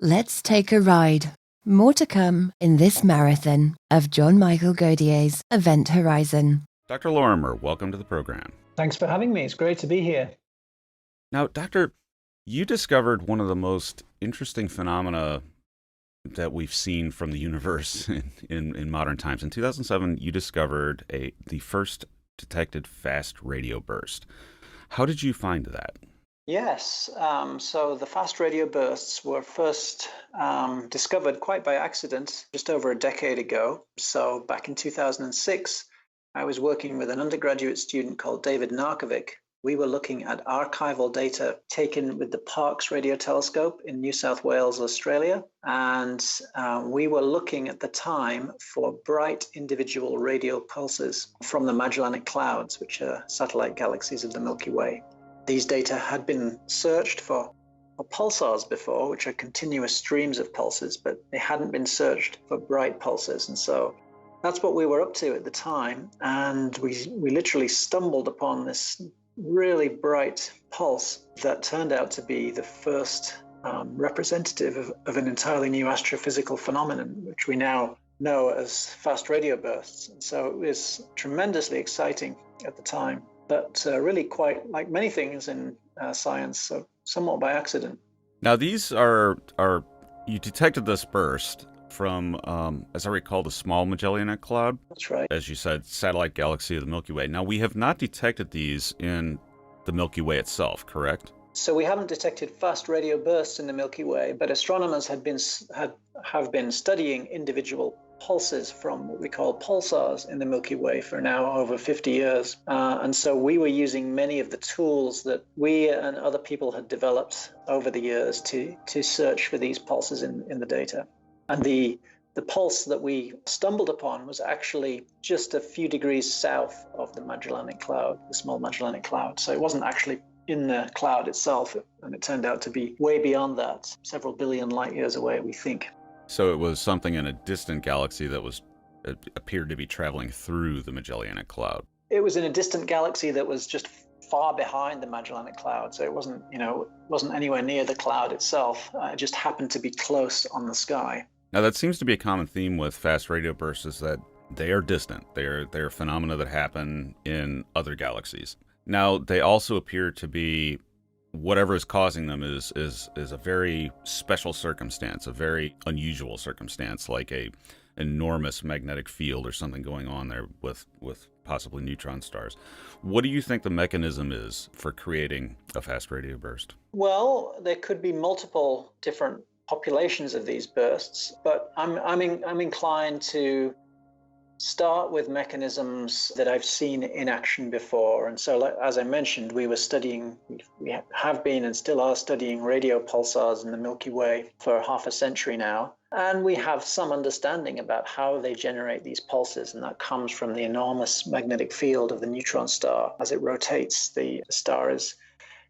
Let's take a ride. More to come in this marathon of John Michael Godier's Event Horizon. Dr. Lorimer, welcome to the program. Thanks for having me. It's great to be here. Now, Doctor, you discovered one of the most interesting phenomena that we've seen from the universe in modern times. In 2007, you discovered the first detected fast radio burst. How did you find that? Yes, so the fast radio bursts were first discovered quite by accident just over a decade ago. So back in 2006, I was working with an undergraduate student called David Narkovic. We were looking at archival data taken with the Parkes radio telescope in New South Wales, Australia. And we were looking at the time for bright individual radio pulses from the Magellanic Clouds, which are satellite galaxies of the Milky Way. These data had been searched for pulsars before, which are continuous streams of pulses, but they hadn't been searched for bright pulses. And so that's what we were up to at the time. And we literally stumbled upon this really bright pulse that turned out to be the first representative of an entirely new astrophysical phenomenon, which we now know as fast radio bursts. And so it was tremendously exciting at the time, but really quite like many things in science, so somewhat by accident. Now, these are you detected this burst from, as I recall, the Small Magellanic Cloud. That's right. As you said, satellite galaxy of the Milky Way. Now, we have not detected these in the Milky Way itself, correct? So we haven't detected fast radio bursts in the Milky Way, but astronomers have been studying individual pulses from what we call pulsars in the Milky Way for now over 50 years. And so we were using many of the tools that we and other people had developed over the years to search for these pulses in the data. And the pulse that we stumbled upon was actually just a few degrees south of the Magellanic Cloud, the Small Magellanic Cloud. So it wasn't actually in the cloud itself, and it turned out to be way beyond that, several billion light years away, we think. So it was something in a distant galaxy that appeared to be traveling through the Magellanic Cloud. It was in a distant galaxy that was just far behind the Magellanic Cloud. So it wasn't anywhere near the cloud itself. It just happened to be close on the sky. Now, that seems to be a common theme with fast radio bursts, is that they are distant. They're phenomena that happen in other galaxies. Now, they also appear to be, whatever is causing them is a very special circumstance, a very unusual circumstance, like a enormous magnetic field or something going on there with possibly neutron stars. What do you think the mechanism is for creating a fast radio burst? Well, there could be multiple different populations of these bursts, but I'm inclined to start with mechanisms that I've seen in action before. And so, as I mentioned, we have been and still are studying radio pulsars in the Milky Way for half a century now. And we have some understanding about how they generate these pulses, and that comes from the enormous magnetic field of the neutron star. As it rotates, the star is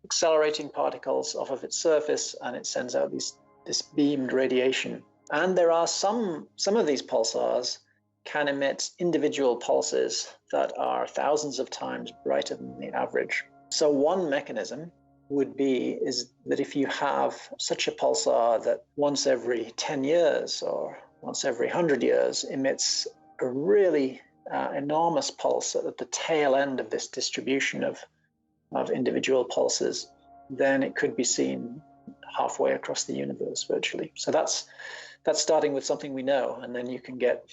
accelerating particles off of its surface, and it sends out this beamed radiation. And there are some of these pulsars can emit individual pulses that are thousands of times brighter than the average. So one mechanism is that if you have such a pulsar that once every 10 years or once every 100 years emits a really enormous pulse at the tail end of this distribution of individual pulses, then it could be seen halfway across the universe virtually. So that's starting with something we know, and then you can get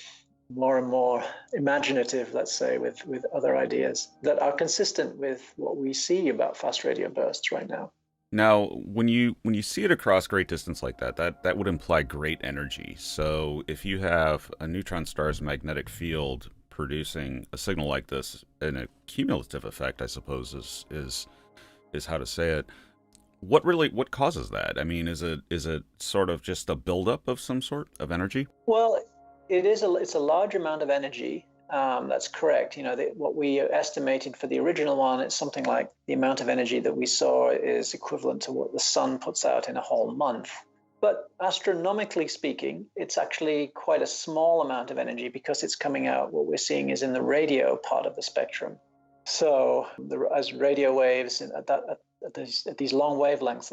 more and more imaginative, let's say, with other ideas that are consistent with what we see about fast radio bursts right now. Now, when you see it across great distance like that would imply great energy. So if you have a neutron star's magnetic field producing a signal like this, in a cumulative effect, I suppose is how to say it. What causes that? I mean, is it sort of just a buildup of some sort of energy? Well, it's a large amount of energy. That's correct. What we estimated for the original one, it's something like the amount of energy that we saw is equivalent to what the sun puts out in a whole month. But astronomically speaking, it's actually quite a small amount of energy because it's coming out, what we're seeing is in the radio part of the spectrum. So as radio waves at these long wavelengths,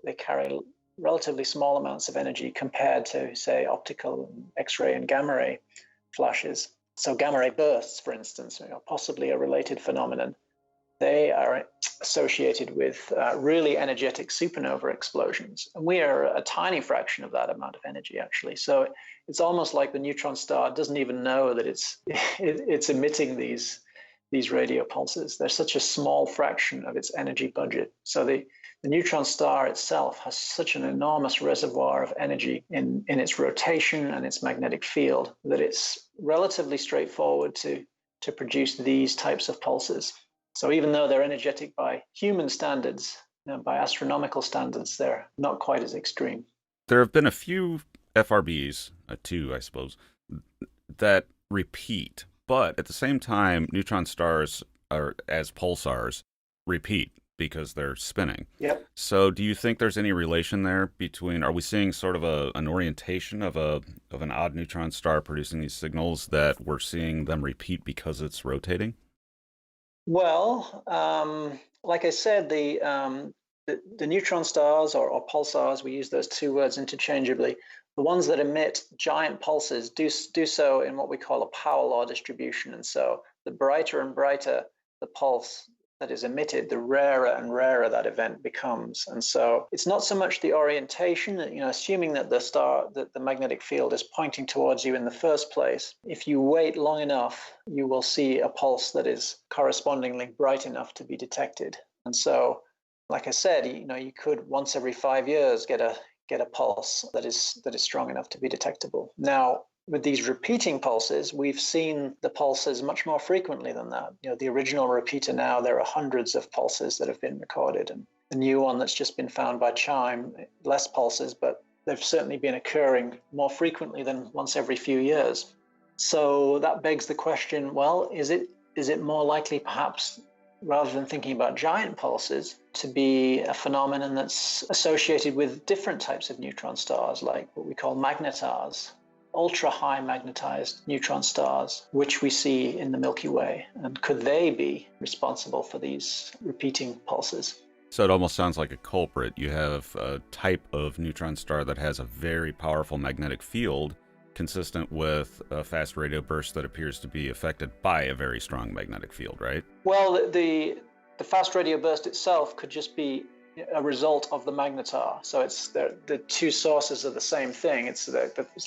they carry relatively small amounts of energy compared to, say, optical, X-ray, and gamma ray flashes. So gamma ray bursts, for instance, possibly a related phenomenon. They are associated with really energetic supernova explosions. And we are a tiny fraction of that amount of energy, actually. So it's almost like the neutron star doesn't even know that it's emitting these radio pulses. They're such a small fraction of its energy budget. So the neutron star itself has such an enormous reservoir of energy in its rotation and its magnetic field that it's relatively straightforward to produce these types of pulses. So even though they're energetic by human standards, by astronomical standards, they're not quite as extreme. There have been a few FRBs, two, I suppose, that repeat, but at the same time, neutron stars are, as pulsars, repeat because they're spinning. Yep. So do you think there's any relation there between, are we seeing sort of an orientation of an odd neutron star producing these signals that we're seeing them repeat because it's rotating? Well, like I said, the neutron stars or pulsars, we use those two words interchangeably. The ones that emit giant pulses do so in what we call a power law distribution. And so the brighter and brighter the pulse that is emitted, the rarer and rarer that event becomes. And so it's not so much the orientation, assuming that that the magnetic field is pointing towards you in the first place. If you wait long enough, you will see a pulse that is correspondingly bright enough to be detected. And so, like I said, you could once every 5 years get a pulse that is strong enough to be detectable. Now, with these repeating pulses, we've seen the pulses much more frequently than that. The original repeater now, there are hundreds of pulses that have been recorded. And the new one that's just been found by CHIME, less pulses, but they've certainly been occurring more frequently than once every few years. So that begs the question, well, is it more likely perhaps, rather than thinking about giant pulses, to be a phenomenon that's associated with different types of neutron stars, like what we call magnetars, ultra-high magnetized neutron stars, which we see in the Milky Way? And could they be responsible for these repeating pulses? So it almost sounds like a culprit. You have a type of neutron star that has a very powerful magnetic field consistent with a fast radio burst that appears to be affected by a very strong magnetic field, right? Well, the fast radio burst itself could just be a result of the magnetar. So it's the two sources are the same thing. It's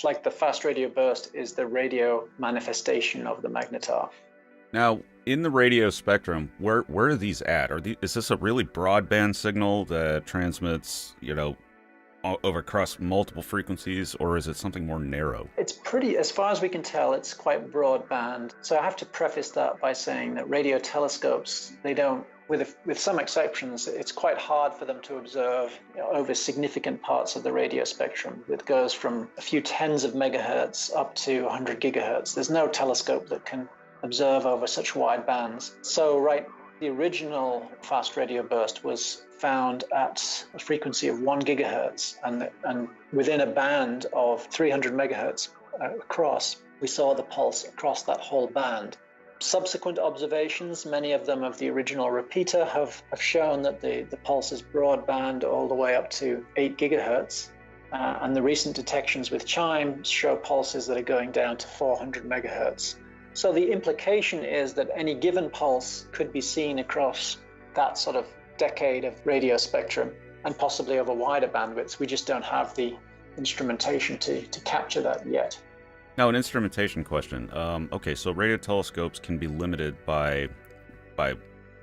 like the fast radio burst is the radio manifestation of the magnetar. Now, in the radio spectrum, where are these at? Is this a really broadband signal that transmits, over across multiple frequencies, or is it something more narrow? It's pretty, as far as we can tell, it's quite broadband. So I have to preface that by saying that radio telescopes, they don't, with some exceptions, it's quite hard for them to observe over significant parts of the radio spectrum. It goes from a few tens of megahertz up to 100 gigahertz. There's no telescope that can observe over such wide bands. So, the original fast radio burst was found at a frequency of 1 gigahertz, and within a band of 300 megahertz across, we saw the pulse across that whole band. Subsequent observations, many of them of the original repeater, have shown that the pulse is broadband all the way up to 8 gigahertz. And the recent detections with CHIME show pulses that are going down to 400 megahertz. So the implication is that any given pulse could be seen across that sort of decade of radio spectrum and possibly over wider bandwidths. We just don't have the instrumentation to capture that yet. Now, an instrumentation question. Okay, so radio telescopes can be limited by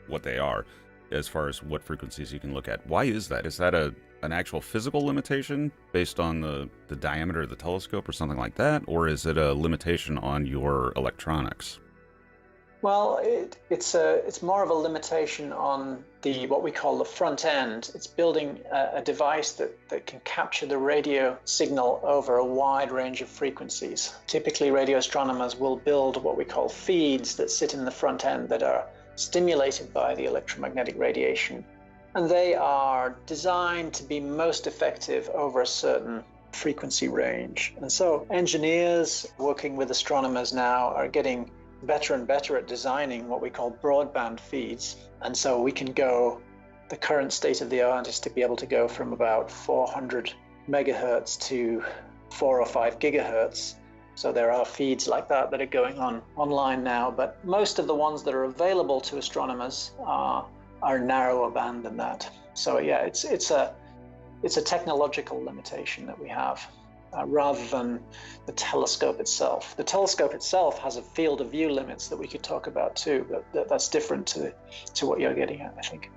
what they are, as far as what frequencies you can look at. Why is that? Is that an actual physical limitation based on the diameter of the telescope or something like that? Or is it a limitation on your electronics? Well, it's more of a limitation on what we call the front end. It's building a device that can capture the radio signal over a wide range of frequencies. Typically, radio astronomers will build what we call feeds that sit in the front end that are stimulated by the electromagnetic radiation. And they are designed to be most effective over a certain frequency range. And so engineers working with astronomers now are getting better and better at designing what we call broadband feeds. And so we can go, the current state of the art is to be able to go from about 400 megahertz to 4 or 5 gigahertz. So there are feeds like that are going on online now, but most of the ones that are available to astronomers are narrower band than that. So yeah, it's a technological limitation that we have, rather than the telescope itself. The telescope itself has a field of view limits that we could talk about too, but that's different to what you're getting at, I think.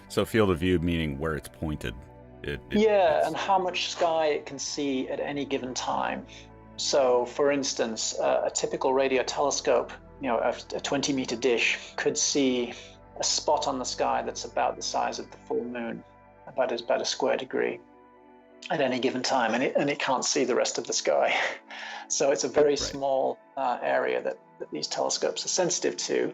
So field of view meaning where it's pointed. And how much sky it can see at any given time. So, for instance, a typical radio telescope, a 20-meter dish, could see a spot on the sky that's about the size of the full moon, about a square degree, at any given time, and it can't see the rest of the sky. So it's a very small area that these telescopes are sensitive to.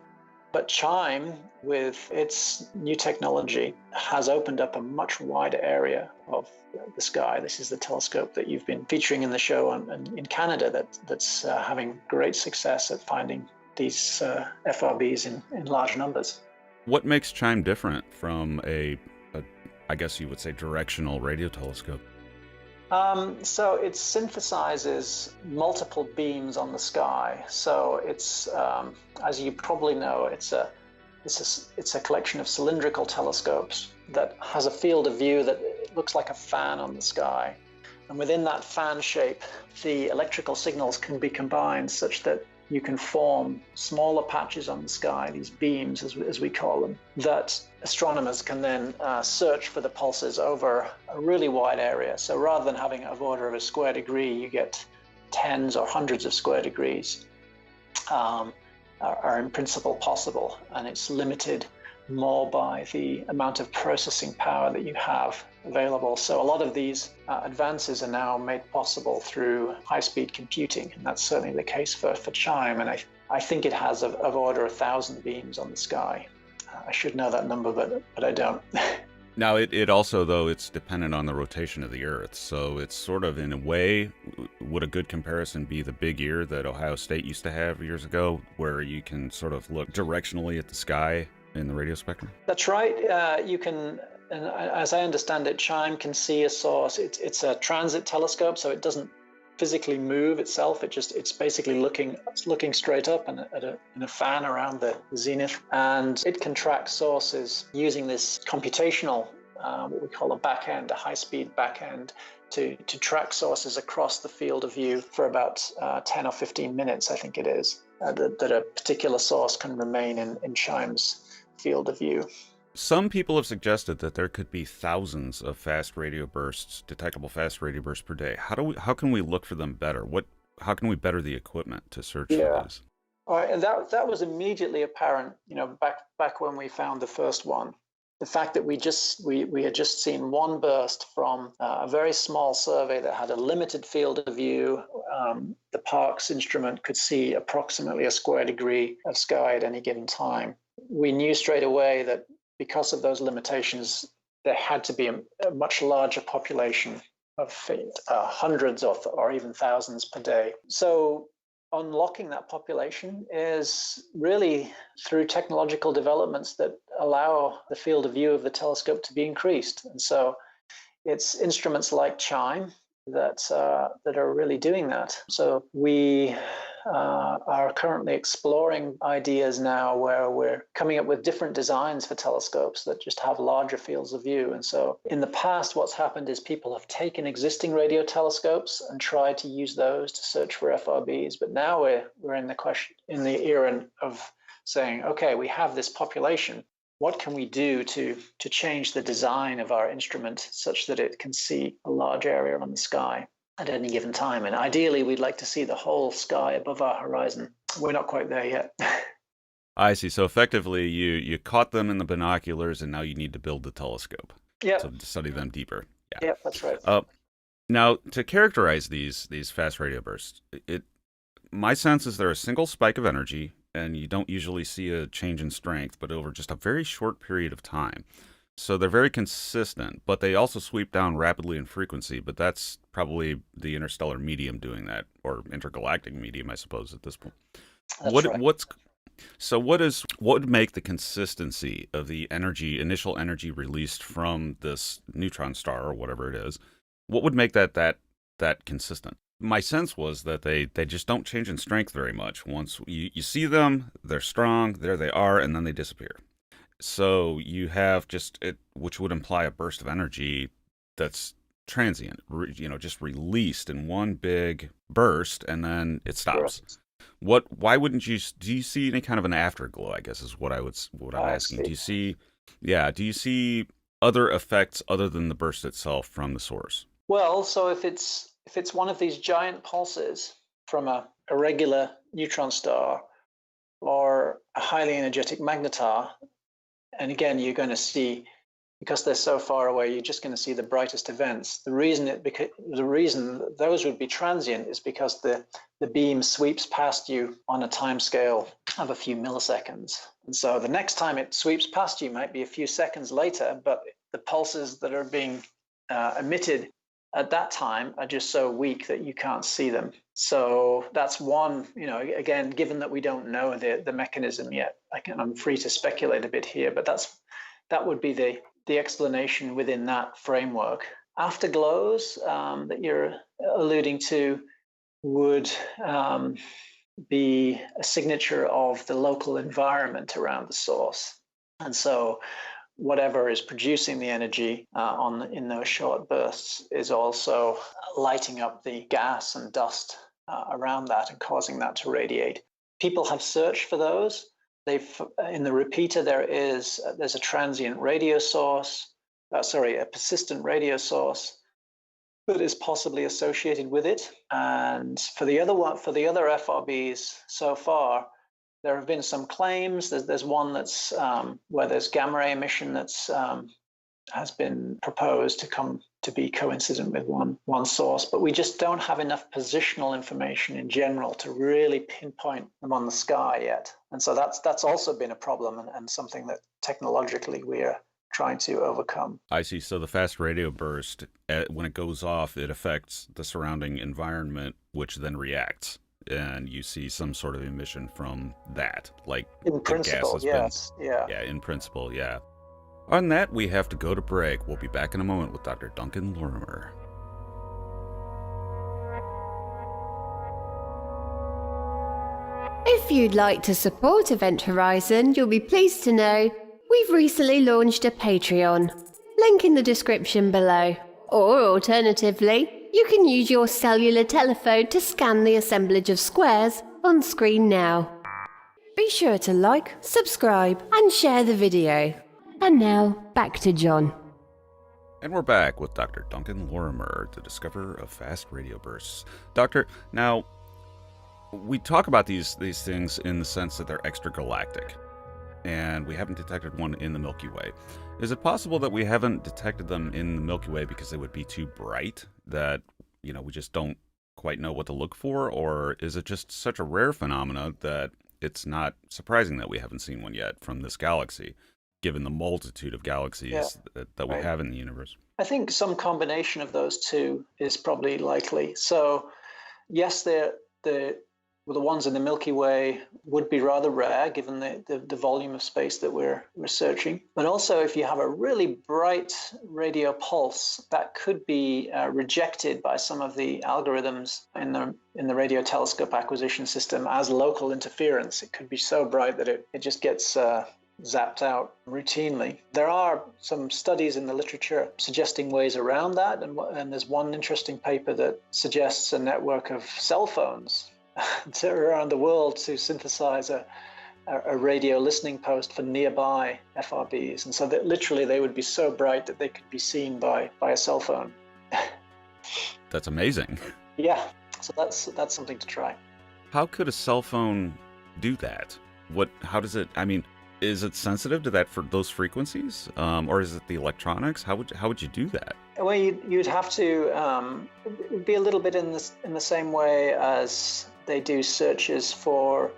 But CHIME, with its new technology, has opened up a much wider area of the sky. This is the telescope that you've been featuring in the show in Canada that's having great success at finding these FRBs in large numbers. What makes CHIME different from a I guess you would say, directional radio telescope? So it synthesizes multiple beams on the sky. So it's, as you probably know, it's a collection of cylindrical telescopes that has a field of view that looks like a fan on the sky. And within that fan shape, the electrical signals can be combined such that you can form smaller patches on the sky, these beams as we call them, that astronomers can then search for the pulses over a really wide area. So rather than having of order of a square degree, you get tens or hundreds of square degrees are in principle possible, and it's limited more by the amount of processing power that you have available. So a lot of these advances are now made possible through high-speed computing, and that's certainly the case for CHIME, and I think it has of order 1,000 beams on the sky. I should know that number, but I don't. Now, it also, though, it's dependent on the rotation of the Earth, so it's sort of, in a way, would a good comparison be the big ear that Ohio State used to have years ago, where you can sort of look directionally at the sky in the radio spectrum? That's right. You can, and as I understand it, CHIME can see a source. It's a transit telescope, so it doesn't physically move itself. It's basically looking straight up and in a fan around the zenith, and it can track sources using this computational, what we call a backend, a high-speed backend, to track sources across the field of view for about 10 or 15 minutes, I think it is, that a particular source can remain in CHIME's field of view. Some people have suggested that there could be thousands of fast radio bursts, detectable fast radio bursts per day. How can we look for them better? How can we better the equipment to search for these? All right, and that was immediately apparent, back when we found the first one. The fact that we had just seen one burst from a very small survey that had a limited field of view. The Parkes instrument could see approximately a square degree of sky at any given time. We knew straight away that because of those limitations, there had to be a much larger population of hundreds or even thousands per day. So unlocking that population is really through technological developments that allow the field of view of the telescope to be increased. And so it's instruments like CHIME that are really doing that. So we are currently exploring ideas now where we're coming up with different designs for telescopes that just have larger fields of view. And so in the past, what's happened is people have taken existing radio telescopes and tried to use those to search for FRBs. But now we're in the era of saying, okay, we have this population. What can we do to change the design of our instrument such that it can see a large area on the sky at any given time? And ideally, we'd like to see the whole sky above our horizon. We're not quite there yet. I see. So effectively, you caught them in the binoculars, and now you need to build the telescope. Yeah. To study them deeper. Yeah, that's right. Now, to characterize these fast radio bursts, my sense is they're a single spike of energy, and you don't usually see a change in strength, but over just a very short period of time. So they're very consistent, but they also sweep down rapidly in frequency, but that's probably the interstellar medium doing that, or intergalactic medium, I suppose, at this point. That's right. What would make the consistency of the initial energy released from this neutron star, or whatever it is, What would make that consistent? My sense was that they just don't change in strength very much. Once you see them, they're strong, there they are, and then they disappear. So you have just it, which would imply a burst of energy that's transient, just released in one big burst, and then it stops. Correct. Why wouldn't you? Do you see any kind of an afterglow? I guess is what I'm asking. See. Do you see other effects other than the burst itself from the source? Well, so if it's one of these giant pulses from a regular neutron star or a highly energetic magnetar, and again, you're going to see, because they're so far away, you're just going to see the brightest events. The reason those would be transient is because the beam sweeps past you on a time scale of a few milliseconds. And so the next time it sweeps past you might be a few seconds later, but the pulses that are being emitted at that time are just so weak that you can't see them. So that's one, again, given that we don't know the mechanism yet, I'm free to speculate a bit here, but that would be the explanation within that framework. Afterglows that you're alluding to would be a signature of the local environment around the source. And so whatever is producing the energy in those short bursts is also lighting up the gas and dust around that and causing that to radiate. People have searched for those. In the repeater, there's a transient radio source, a persistent radio source that is possibly associated with it. And for the other FRBs so far, there have been some claims. There's one that's where there's gamma ray emission that's has been proposed to be coincident with one source, but we just don't have enough positional information in general to really pinpoint them on the sky yet. And so that's also been a problem and something that technologically we are trying to overcome. I see. So the fast radio burst, when it goes off, it affects the surrounding environment, which then reacts. And you see some sort of emission from that, like in principle, yes, yeah. Yeah, in principle, yeah. On that, we have to go to break. We'll be back in a moment with Dr. Duncan Lorimer. If you'd like to support Event Horizon, you'll be pleased to know we've recently launched a Patreon. Link in the description below. Or alternatively, you can use your cellular telephone to scan the assemblage of squares on screen now. Be sure to like, subscribe, and share the video. And now, back to John. And we're back with Dr. Duncan Lorimer, the discoverer of fast radio bursts. Doctor, now, we talk about these things in the sense that they're extragalactic, and we haven't detected one in the Milky Way. Is it possible that we haven't detected them in the Milky Way because they would be too bright, that we just don't quite know what to look for? Or is it just such a rare phenomena that it's not surprising that we haven't seen one yet from this galaxy, given the multitude of galaxies that we have in the universe? I think some combination of those two is probably likely. So yes, the ones in the Milky Way would be rather rare given the volume of space that we're researching. But also, if you have a really bright radio pulse, that could be rejected by some of the algorithms in the radio telescope acquisition system as local interference. It could be so bright that it just gets zapped out routinely. There are some studies in the literature suggesting ways around that, and there's one interesting paper that suggests a network of cell phones around the world to synthesize a radio listening post for nearby FRBs, and so that literally they would be so bright that they could be seen by a cell phone. That's amazing. Yeah, so that's something to try. How could a cell phone do that? How does it? I mean, is it sensitive to that for those frequencies, or is it the electronics? How would you do that? Well, you'd have to it would be a little bit in the same way as they do searches for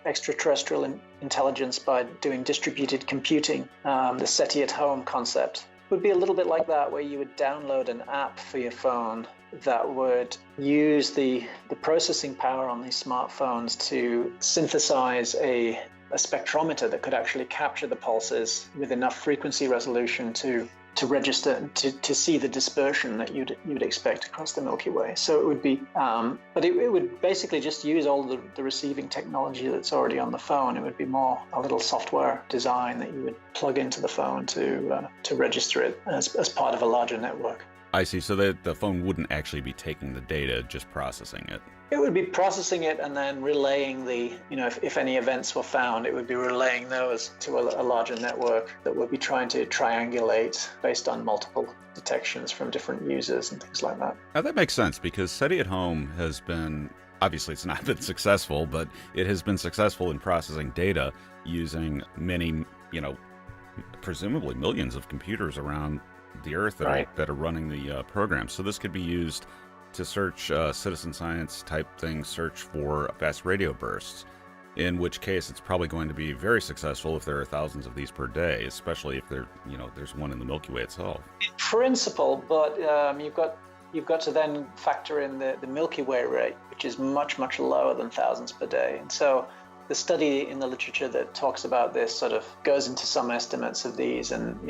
extraterrestrial intelligence by doing distributed computing. The SETI at home concept would be a little bit like that, where you would download an app for your phone that would use the processing power on these smartphones to synthesize a spectrometer that could actually capture the pulses with enough frequency resolution to to register to see the dispersion that you'd expect across the Milky Way. So it would be, but it would basically just use all the receiving technology that's already on the phone. It would be more a little software design that you would plug into the phone to register it as part of a larger network. I see. So that the phone wouldn't actually be taking the data, just processing it. It would be processing it and then relaying if any events were found, it would be relaying those to a larger network that would be trying to triangulate based on multiple detections from different users and things like that. Now that makes sense, because SETI at home has been, obviously it's not been successful, but it has been successful in processing data using many, presumably millions of computers around the Earth that are running the program. So this could be used to search citizen science type things, search for fast radio bursts, in which case it's probably going to be very successful if there are thousands of these per day, especially if there's one in the Milky Way itself. In principle, but you've got to then factor in the Milky Way rate, which is much, much lower than thousands per day. And so the study in the literature that talks about this sort of goes into some estimates of these, and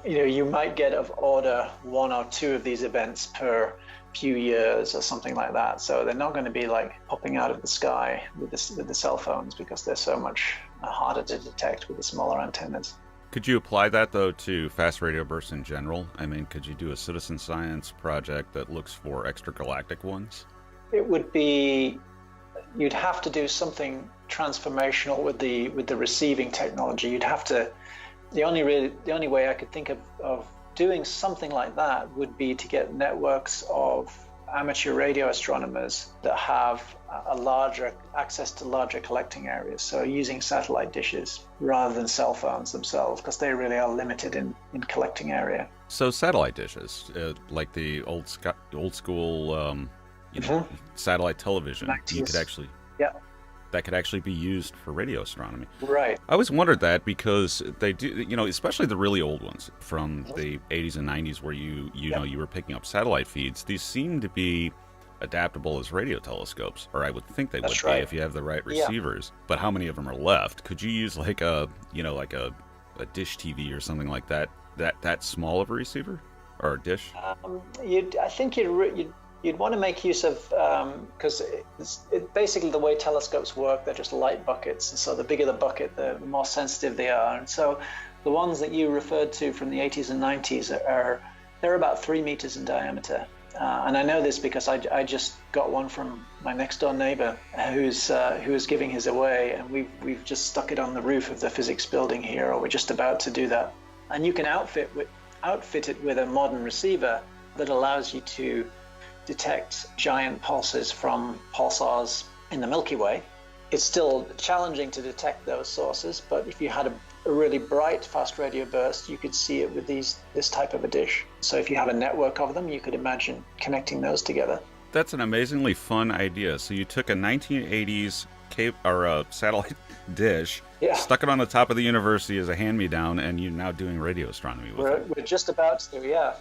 you might get of order one or two of these events per few years or something like that. So they're not going to be like popping out of the sky with the cell phones, because they're so much harder to detect with the smaller antennas. Could you apply that, though, to fast radio bursts in general? I mean, could you do a citizen science project that looks for extragalactic ones? It would be, you'd have to do something transformational with the receiving technology. You'd have to, the only way I could think of doing something like that would be to get networks of amateur radio astronomers that have a larger access to larger collecting areas. So using satellite dishes rather than cell phones themselves, because they really are limited in collecting area. So satellite dishes, like the old school, satellite television, you could actually, that could actually be used for radio astronomy. Right. I always wondered that, because they do, especially the really old ones from the 80s and 90s, where you were picking up satellite feeds. These seem to be adaptable as radio telescopes, or I would think they would be if you have the right receivers. But how many of them are left? Could you use like a dish TV or something like that small of a receiver or a dish? I think you'd want to make use of, because basically the way telescopes work, they're just light buckets, and so the bigger the bucket, the more sensitive they are. And so the ones that you referred to from the 80s and 90s they're about 3 meters in diameter. And I know this because I just got one from my next door neighbor who was giving his away, and we've just stuck it on the roof of the physics building here, or we're just about to do that. And you can outfit it with a modern receiver that allows you to detect giant pulses from pulsars in the Milky Way. It's still challenging to detect those sources, but if you had a really bright fast radio burst, you could see it with this type of a dish. So if you have a network of them, you could imagine connecting those together. That's an amazingly fun idea. So you took a 1980s satellite dish, stuck it on the top of the university as a hand-me-down, and you're now doing radio astronomy with it. We're just about to, yeah.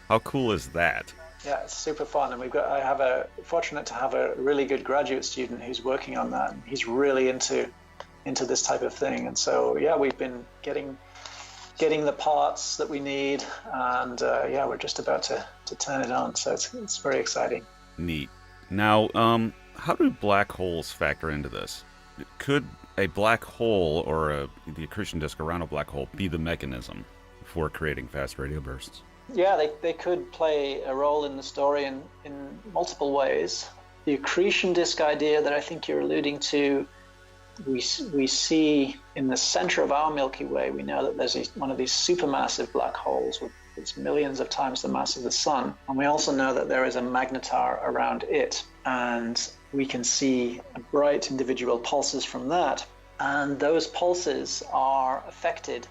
How cool is that? Yeah, it's super fun, and fortunate to have a really good graduate student who's working on that, and he's really into this type of thing. And so we've been getting the parts that we need, and we're just about to turn it on. So it's very exciting. Neat. Now, how do black holes factor into this? Could a black hole or the accretion disk around a black hole be the mechanism for creating fast radio bursts? Yeah, they could play a role in the story in multiple ways. The accretion disk idea that I think you're alluding to, we see in the center of our Milky Way. We know that there's one of these supermassive black holes with it's millions of times the mass of the sun. And we also know that there is a magnetar around it. And we can see bright individual pulses from that. And those pulses are affected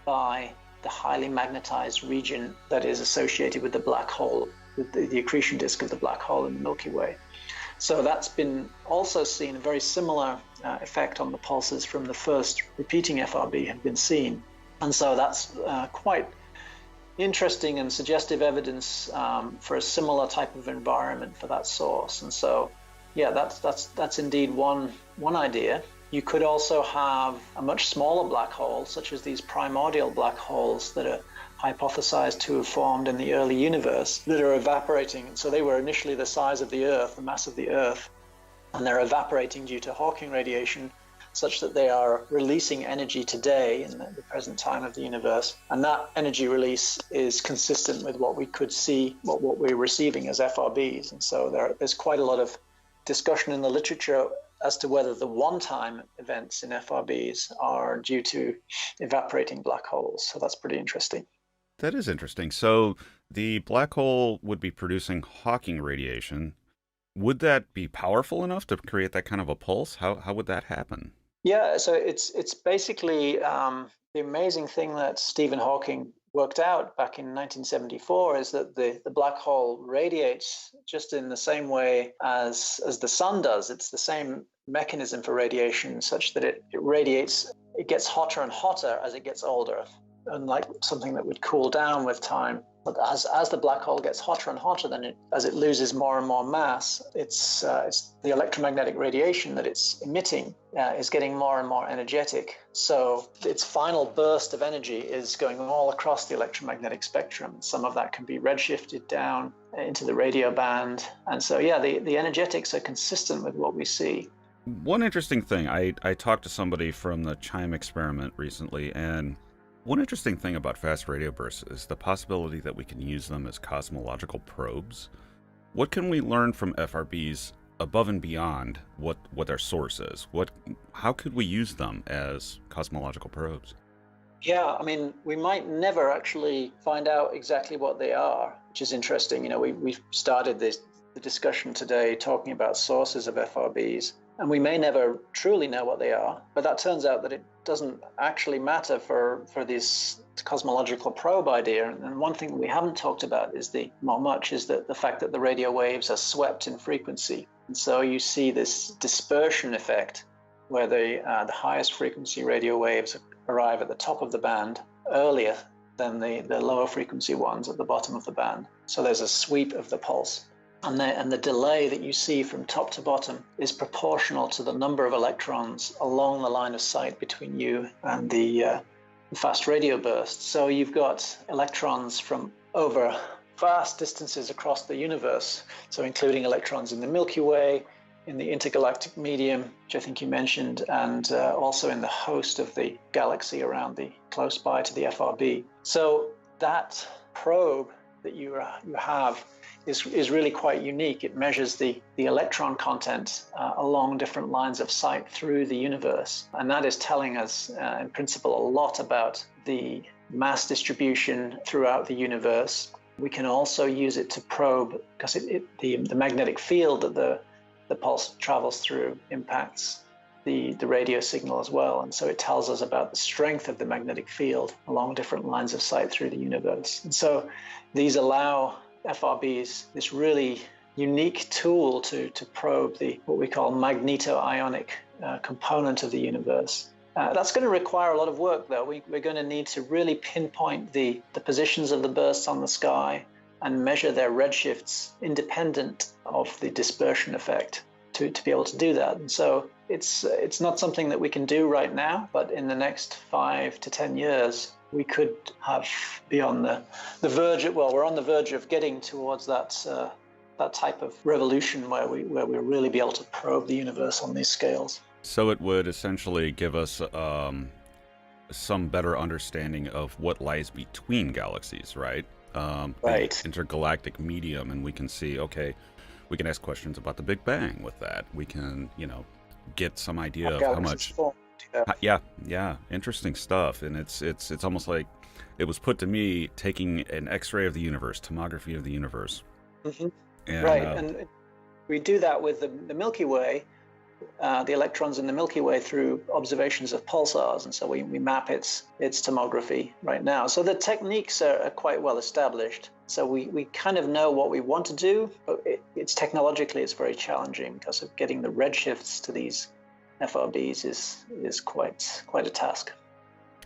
by the highly magnetized region that is associated with the black hole, with the accretion disk of the black hole in the Milky Way. So that's been also seen, a very similar effect on the pulses from the first repeating FRB have been seen. And so that's quite interesting and suggestive evidence for a similar type of environment for that source. And so, that's indeed one idea. You could also have a much smaller black hole, such as these primordial black holes that are hypothesized to have formed in the early universe that are evaporating. And so they were initially the size of the Earth, the mass of the Earth, and they're evaporating due to Hawking radiation, such that they are releasing energy today in the present time of the universe. And that energy release is consistent with what we could see, what we're receiving as FRBs. And so there's quite a lot of discussion in the literature as to whether the one-time events in FRBs are due to evaporating black holes. So that's pretty interesting. That is interesting. So the black hole would be producing Hawking radiation. Would that be powerful enough to create that kind of a pulse? How would that happen? Yeah, so it's basically the amazing thing that Stephen Hawking worked out back in 1974 is that the black hole radiates just in the same way as the sun does. It's the same mechanism for radiation, such that it radiates, it gets hotter and hotter as it gets older, unlike something that would cool down with time. But as the black hole gets hotter and hotter, then as it loses more and more mass, it's the electromagnetic radiation that it's emitting is getting more and more energetic. So its final burst of energy is going all across the electromagnetic spectrum. Some of that can be redshifted down into the radio band. And so, yeah, the energetics are consistent with what we see. One interesting thing, I talked to somebody from the CHIME experiment recently, and one interesting thing about fast radio bursts is the possibility that we can use them as cosmological probes. What can we learn from FRBs above and beyond what their source is? How could we use them as cosmological probes? Yeah, I mean, we might never actually find out exactly what they are, which is interesting. You know, we've started the discussion today talking about sources of FRBs, and we may never truly know what they are, but that turns out that it doesn't actually matter for this cosmological probe idea. And one thing that we haven't talked about is the fact that the radio waves are swept in frequency. And so you see this dispersion effect where the highest frequency radio waves arrive at the top of the band earlier than the lower frequency ones at the bottom of the band. So there's a sweep of the pulse. And the delay that you see from top to bottom is proportional to the number of electrons along the line of sight between you and the fast radio burst. So you've got electrons from over vast distances across the universe, so including electrons in the Milky Way, in the intergalactic medium, which I think you mentioned, and also in the host of the galaxy around close by to the FRB. So that probe that you have is really quite unique. It measures the electron content along different lines of sight through the universe. And that is telling us, in principle, a lot about the mass distribution throughout the universe. We can also use it to probe, because the magnetic field that the pulse travels through impacts the radio signal as well. And so it tells us about the strength of the magnetic field along different lines of sight through the universe. And so these allow FRBs this really unique tool to probe what we call magneto-ionic component of the universe. That's going to require a lot of work, though. We're going to need to really pinpoint the positions of the bursts on the sky and measure their redshifts independent of the dispersion effect to be able to do that. And so it's not something that we can do right now, but in the next 5 to 10 years, we could be on the verge of, we're on the verge of getting towards that type of revolution where we'll really be able to probe the universe on these scales. So it would essentially give us some better understanding of what lies between galaxies, right? Right. The intergalactic medium, and we can see, okay, we can ask questions about the Big Bang with that. We can, get some idea of how much. Yeah, interesting stuff. And it's almost like it was put to me taking an X-ray of the universe, tomography of the universe. Mm-hmm. And, right, and we do that with the Milky Way, the electrons in the Milky Way through observations of pulsars, and so we map its tomography right now. So the techniques are quite well established. So we kind of know what we want to do, but it's technologically it's very challenging because of getting the redshifts to these FRBs is quite a task.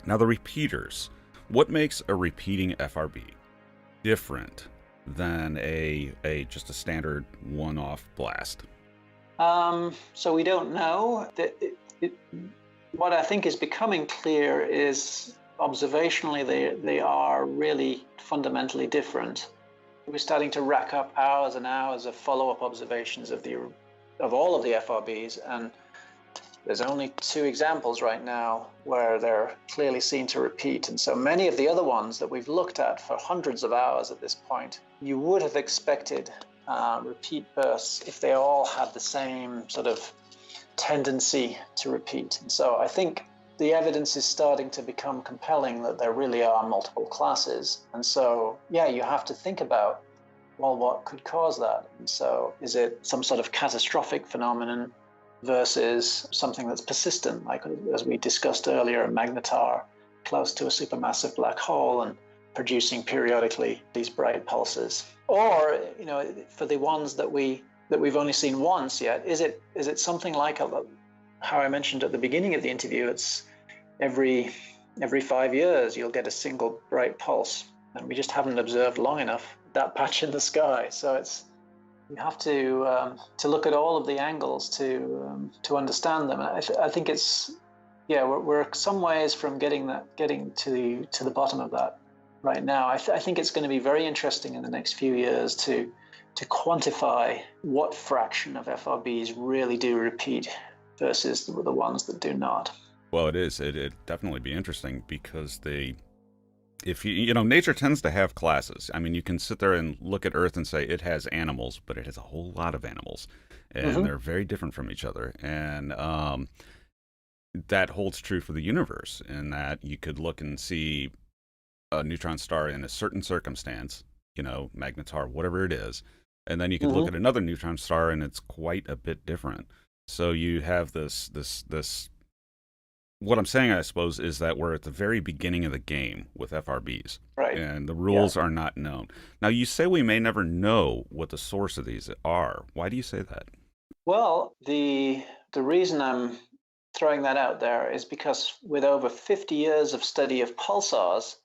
Now the repeaters. What makes a repeating FRB different than just a standard one-off blast? So we don't know. what I think is becoming clear is observationally they are really fundamentally different. We're starting to rack up hours and hours of follow-up observations of all of the FRBs, and there's only 2 examples right now where they're clearly seen to repeat. And so many of the other ones that we've looked at for hundreds of hours at this point, you would have expected repeat bursts if they all had the same sort of tendency to repeat. And so I think the evidence is starting to become compelling that there really are multiple classes. And so, yeah, you have to think about, well, what could cause that? And so is it some sort of catastrophic phenomenon versus something that's persistent, like as we discussed earlier, a magnetar close to a supermassive black hole and producing periodically these bright pulses? Or, for the ones that we've only seen once yet, is it something like how I mentioned at the beginning of the interview? It's every 5 years you'll get a single bright pulse, and we just haven't observed long enough that patch in the sky. So you have to look at all of the angles to understand them. And I think we're some ways from getting to the bottom of that right now. I think it's going to be very interesting in the next few years to quantify what fraction of FRBs really do repeat versus the ones that do not. Well, it'd definitely be interesting because nature tends to have classes. I mean, you can sit there and look at Earth and say it has animals, but it has a whole lot of animals, and they're very different from each other. And that holds true for the universe, in that you could look and see a neutron star in a certain circumstance, magnetar, whatever it is, and then you could look at another neutron star and it's quite a bit different. So you have this. What I'm saying, I suppose, is that we're at the very beginning of the game with FRBs, right? And the rules are not known. Now, you say we may never know what the source of these are. Why do you say that? Well, the reason I'm throwing that out there is because with over 50 years of study of pulsars,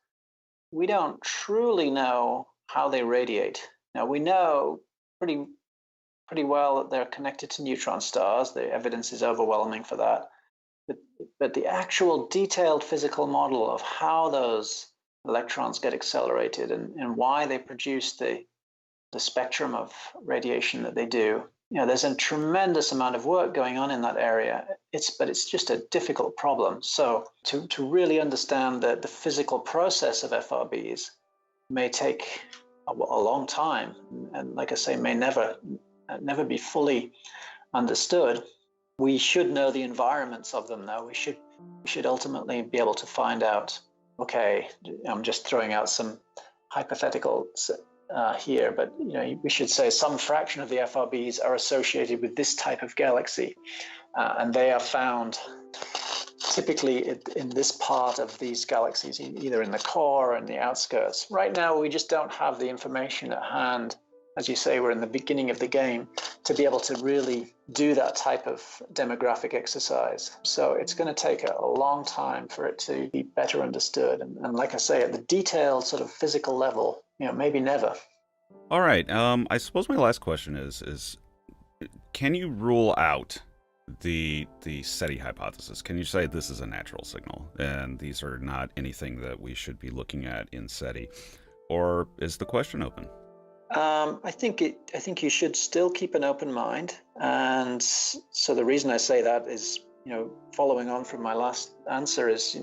we don't truly know how they radiate. Now, we know pretty well that they're connected to neutron stars. The evidence is overwhelming for that. But the actual detailed physical model of how those electrons get accelerated and why they produce the spectrum of radiation that they do, there's a tremendous amount of work going on in that area. But it's just a difficult problem. So to really understand the physical process of FRBs may take a long time, and like I say, may never be fully understood. We should know the environments of them, though. We should ultimately be able to find out, okay, I'm just throwing out some hypotheticals here, but we should say some fraction of the FRBs are associated with this type of galaxy, and they are found typically in this part of these galaxies, either in the core or in the outskirts. Right now, we just don't have the information at hand. As you say, we're in the beginning of the game to be able to really do that type of demographic exercise. So it's going to take a long time for it to be better understood. And like I say, at the detailed sort of physical level, maybe never. All right. I suppose my last question is can you rule out the SETI hypothesis? Can you say this is a natural signal and these are not anything that we should be looking at in SETI? Or is the question open? I think you should still keep an open mind, and so the reason I say that is, following on from my last answer is,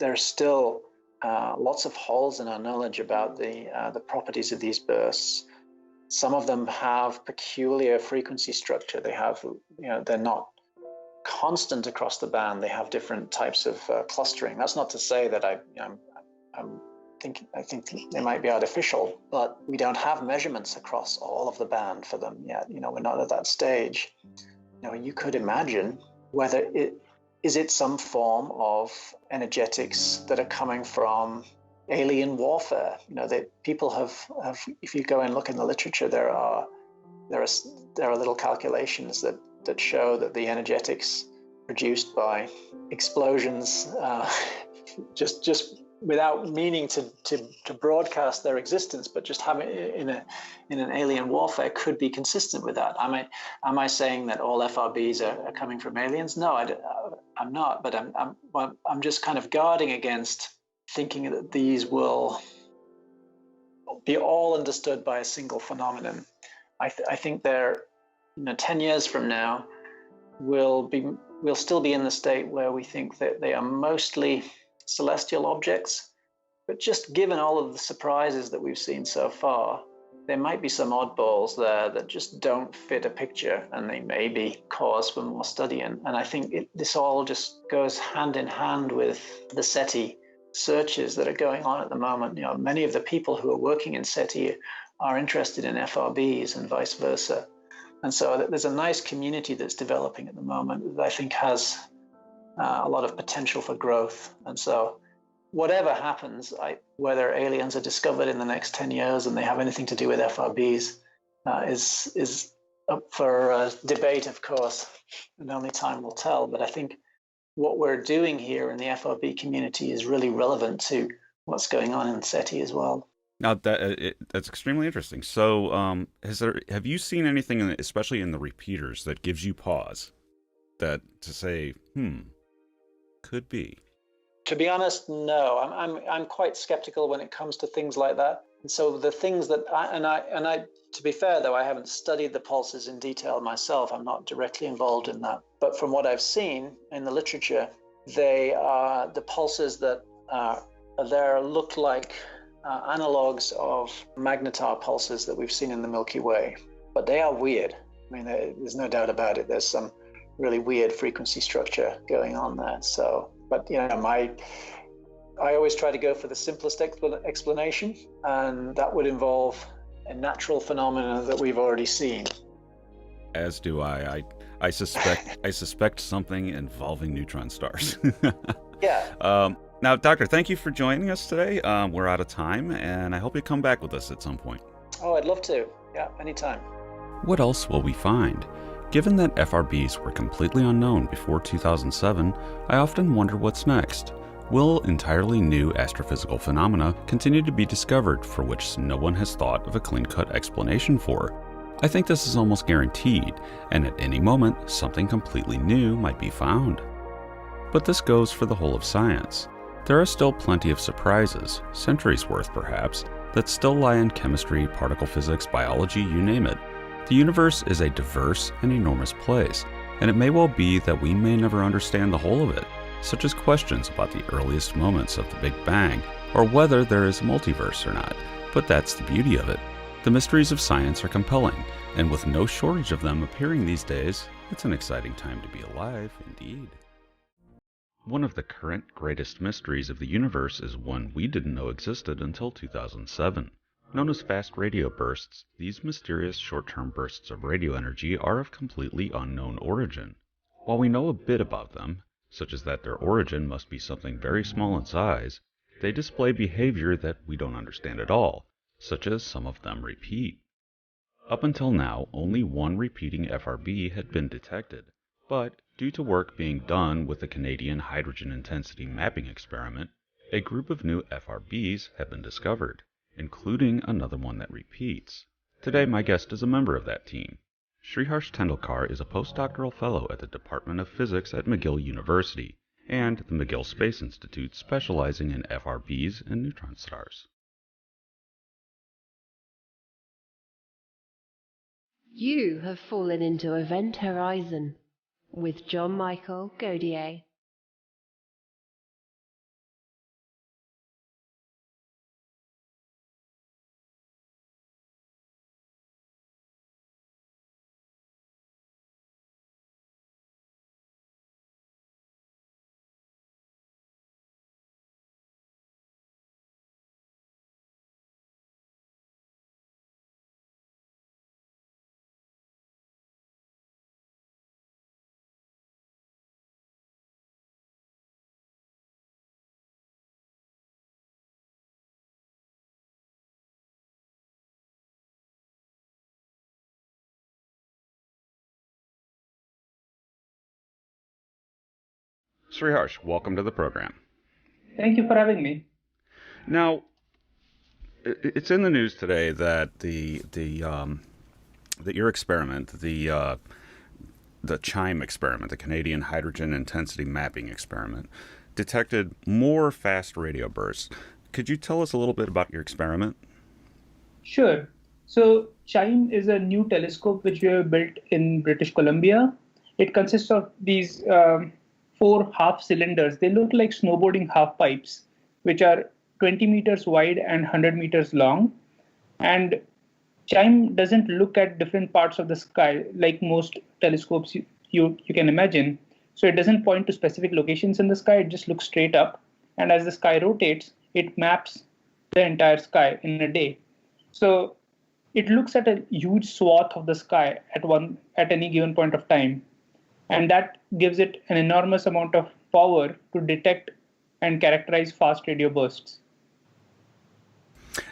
there's still lots of holes in our knowledge about the properties of these bursts. Some of them have peculiar frequency structure. They have, they're not constant across the band. They have different types of clustering. That's not to say that I think they might be artificial, but we don't have measurements across all of the band for them yet. We're not at that stage. You could imagine whether is it some form of energetics that are coming from alien warfare. That people have, if you go and look in the literature, there are little calculations that show that the energetics produced by explosions just without meaning to broadcast their existence, but just having it in an alien warfare could be consistent with that. Am I saying that all FRBs are coming from aliens? No, I'm not. But I'm just kind of guarding against thinking that these will be all understood by a single phenomenon. I think they're, 10 years from now, we'll still be in the state where we think that they are mostly celestial objects, but just given all of the surprises that we've seen so far, there might be some oddballs there that just don't fit a picture, and they may be cause for more study. And I think this all just goes hand in hand with the SETI searches that are going on at the moment. Many of the people who are working in SETI are interested in FRBs and vice versa. And so there's a nice community that's developing at the moment that I think has a lot of potential for growth. And so whatever happens, whether aliens are discovered in the next 10 years and they have anything to do with FRBs is up for debate, of course, and only time will tell. But I think what we're doing here in the FRB community is really relevant to what's going on in SETI as well. Now that's extremely interesting. So, have you seen anything, especially in the repeaters, that gives you pause, that to say, could be? To be honest, no. I'm quite skeptical when it comes to things like that. And so the things that I to be fair though, I haven't studied the pulses in detail myself. I'm not directly involved in that. But from what I've seen in the literature, they are the pulses that are there look like analogs of magnetar pulses that we've seen in the Milky Way. But they are weird. I mean, there's no doubt about it. There's some really weird frequency structure going on there. So, but I always try to go for the simplest explanation, and that would involve a natural phenomenon that we've already seen. As do I. I suspect something involving neutron stars. Yeah. Now, Doctor, thank you for joining us today. We're out of time, and I hope you come back with us at some point. Oh, I'd love to. Yeah, anytime. What else will we find? Given that FRBs were completely unknown before 2007, I often wonder what's next. Will entirely new astrophysical phenomena continue to be discovered for which no one has thought of a clean-cut explanation for? I think this is almost guaranteed, and at any moment, something completely new might be found. But this goes for the whole of science. There are still plenty of surprises, centuries worth perhaps, that still lie in chemistry, particle physics, biology, you name it. The universe is a diverse and enormous place, and it may well be that we may never understand the whole of it, such as questions about the earliest moments of the Big Bang, or whether there is a multiverse or not. But that's the beauty of it. The mysteries of science are compelling, and with no shortage of them appearing these days, it's an exciting time to be alive indeed. One of the current greatest mysteries of the universe is one we didn't know existed until 2007. Known as fast radio bursts, these mysterious short-term bursts of radio energy are of completely unknown origin. While we know a bit about them, such as that their origin must be something very small in size, they display behavior that we don't understand at all, such as some of them repeat. Up until now, only one repeating FRB had been detected, but due to work being done with the Canadian Hydrogen Intensity Mapping Experiment, a group of new FRBs have been discovered, including another one that repeats. Today my guest is a member of that team. Shrihar Tendulkar is a postdoctoral fellow at the Department of Physics at McGill University, and the McGill Space Institute specializing in FRBs and neutron stars. You have fallen into Event Horizon with John Michael Godier. Srihar, welcome to the program. Thank you for having me. Now, it's in the news today that that your experiment, the CHIME experiment, the Canadian Hydrogen Intensity Mapping Experiment, detected more fast radio bursts. Could you tell us a little bit about your experiment? Sure. So CHIME is a new telescope which we have built in British Columbia. It consists of these four half cylinders. They look like snowboarding half pipes, which are 20 meters wide and 100 meters long. And CHIME doesn't look at different parts of the sky like most telescopes you can imagine. So it doesn't point to specific locations in the sky, it just looks straight up. And as the sky rotates, it maps the entire sky in a day. So it looks at a huge swath of the sky at any given point of time. And that gives it an enormous amount of power to detect and characterize fast radio bursts.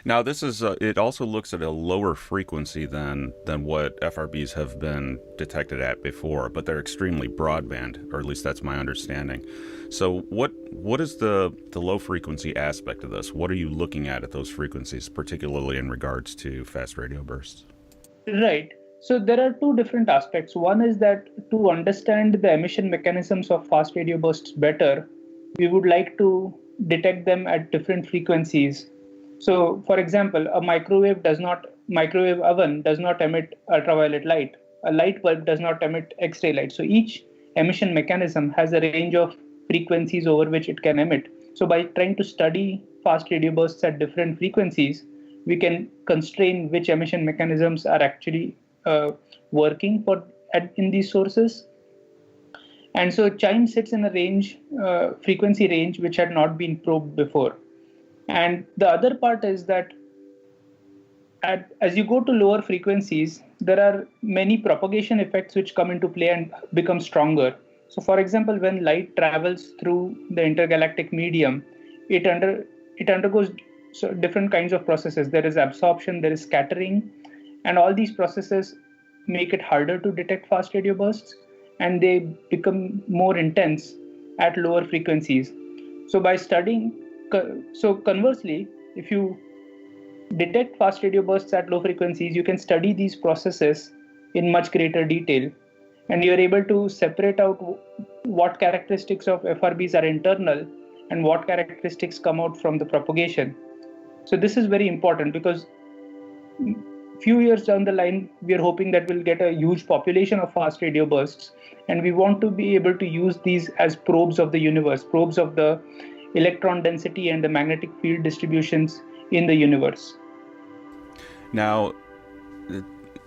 Now, this is it also looks at a lower frequency than what FRBs have been detected at before, but they're extremely broadband, or at least that's my understanding. So what is the low frequency aspect of this? What are you looking at those frequencies, particularly in regards to fast radio bursts? Right. So there are two different aspects. One is that to understand the emission mechanisms of fast radio bursts better, we would like to detect them at different frequencies. So, for example, a microwave oven does not emit ultraviolet light. A light bulb does not emit X-ray light. So each emission mechanism has a range of frequencies over which it can emit. So by trying to study fast radio bursts at different frequencies, we can constrain which emission mechanisms are actually working in these sources. And so CHIME sits in a frequency range, which had not been probed before. And the other part is that as you go to lower frequencies, there are many propagation effects which come into play and become stronger. So for example, when light travels through the intergalactic medium, it undergoes different kinds of processes. There is absorption, there is scattering, and all these processes make it harder to detect fast radio bursts, and they become more intense at lower frequencies. So conversely, if you detect fast radio bursts at low frequencies, you can study these processes in much greater detail, and you're able to separate out what characteristics of FRBs are internal and what characteristics come out from the propagation. So this is very important because few years down the line, we are hoping that we'll get a huge population of fast radio bursts, and we want to be able to use these as probes of the universe, probes of the electron density and the magnetic field distributions in the universe. Now,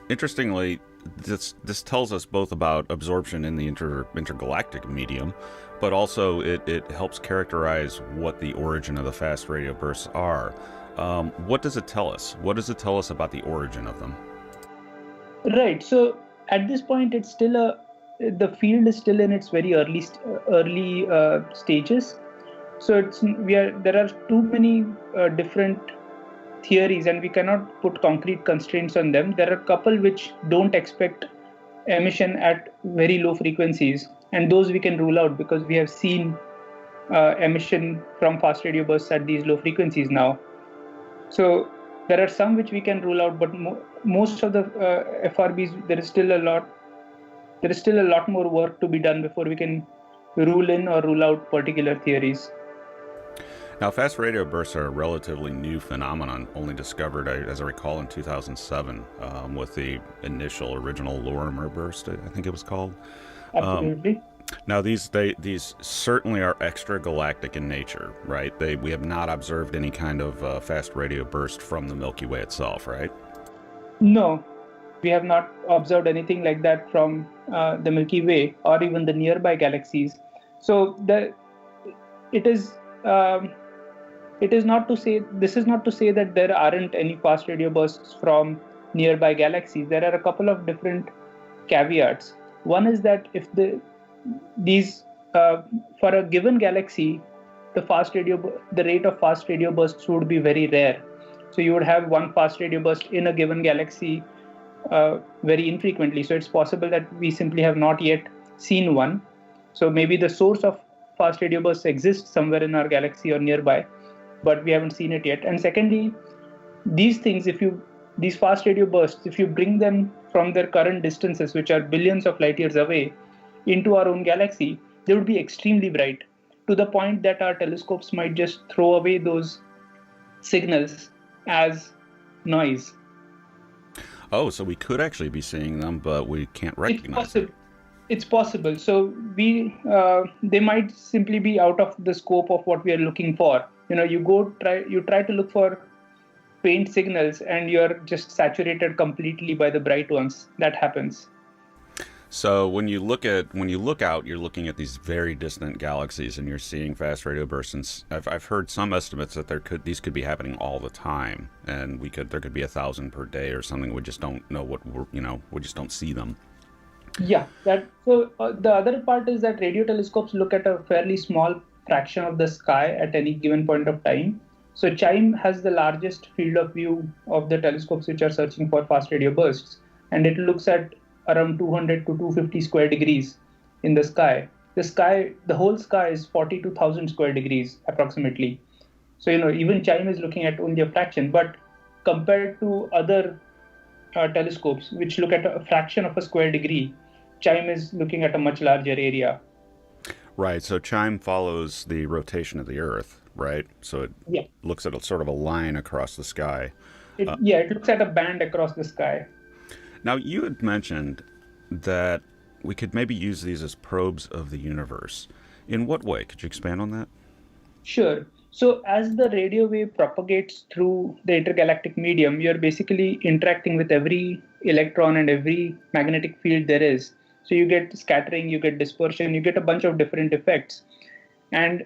interestingly, this tells us both about absorption in the intergalactic medium, but also it helps characterize what the origin of the fast radio bursts are. What does it tell us? What does it tell us about the origin of them? Right. So at this point, it's still the field is still in its very early stages. So there are too many different theories, and we cannot put concrete constraints on them. There are a couple which don't expect emission at very low frequencies, and those we can rule out because we have seen emission from fast radio bursts at these low frequencies now. So there are some which we can rule out, but most of the FRBs, there is still a lot more work to be done before we can rule in or rule out particular theories. Now, fast radio bursts are a relatively new phenomenon, only discovered, as I recall, in 2007 with the original Lorimer burst, I think it was called. Absolutely. Now, these certainly are extragalactic in nature, right? We have not observed any kind of fast radio burst from the Milky Way itself, right? No, we have not observed anything like that from the Milky Way or even the nearby galaxies. So this is not to say that there aren't any fast radio bursts from nearby galaxies. There are a couple of different caveats. One is that if for a given galaxy, the rate of fast radio bursts would be very rare. So you would have one fast radio burst in a given galaxy very infrequently. So it's possible that we simply have not yet seen one. So maybe the source of fast radio bursts exists somewhere in our galaxy or nearby, but we haven't seen it yet. And secondly, these things, these fast radio bursts, if you bring them from their current distances, which are billions of light years away, into our own galaxy, they would be extremely bright, to the point that our telescopes might just throw away those signals as noise. Oh, so we could actually be seeing them, but we can't recognize them. It's possible. So they might simply be out of the scope of what we are looking for. You try to look for faint signals, and you're just saturated completely by the bright ones. That happens. So when you look out, you're looking at these very distant galaxies, and you're seeing fast radio bursts. And I've heard some estimates that these could be happening all the time, and there could be 1,000 per day or something. We just don't know we just don't see them. Yeah. The other part is that radio telescopes look at a fairly small fraction of the sky at any given point of time. So CHIME has the largest field of view of the telescopes which are searching for fast radio bursts, and it looks at around 200 to 250 square degrees in the sky. The whole sky is 42,000 square degrees approximately. So even CHIME is looking at only a fraction, but compared to other telescopes which look at a fraction of a square degree, CHIME is looking at a much larger area. Right. So CHIME follows the rotation of the Earth, right? So it looks at a sort of a line across the sky. It looks at a band across the sky. Now, you had mentioned that we could maybe use these as probes of the universe. In what way? Could you expand on that? Sure. So as the radio wave propagates through the intergalactic medium, you're basically interacting with every electron and every magnetic field there is. So you get scattering, you get dispersion, you get a bunch of different effects. And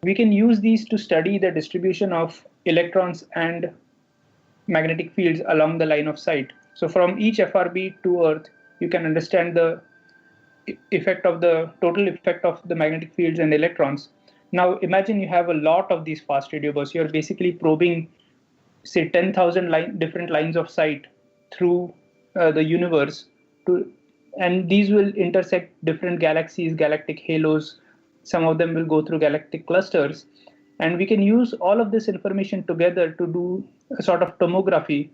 we can use these to study the distribution of electrons and magnetic fields along the line of sight. So from each FRB to Earth, you can understand the total effect of the magnetic fields and electrons. Now imagine you have a lot of these fast radio bursts. You're basically probing, say, 10,000 different lines of sight through the universe, and these will intersect different galaxies, galactic halos. Some of them will go through galactic clusters, and we can use all of this information together to do a sort of tomography,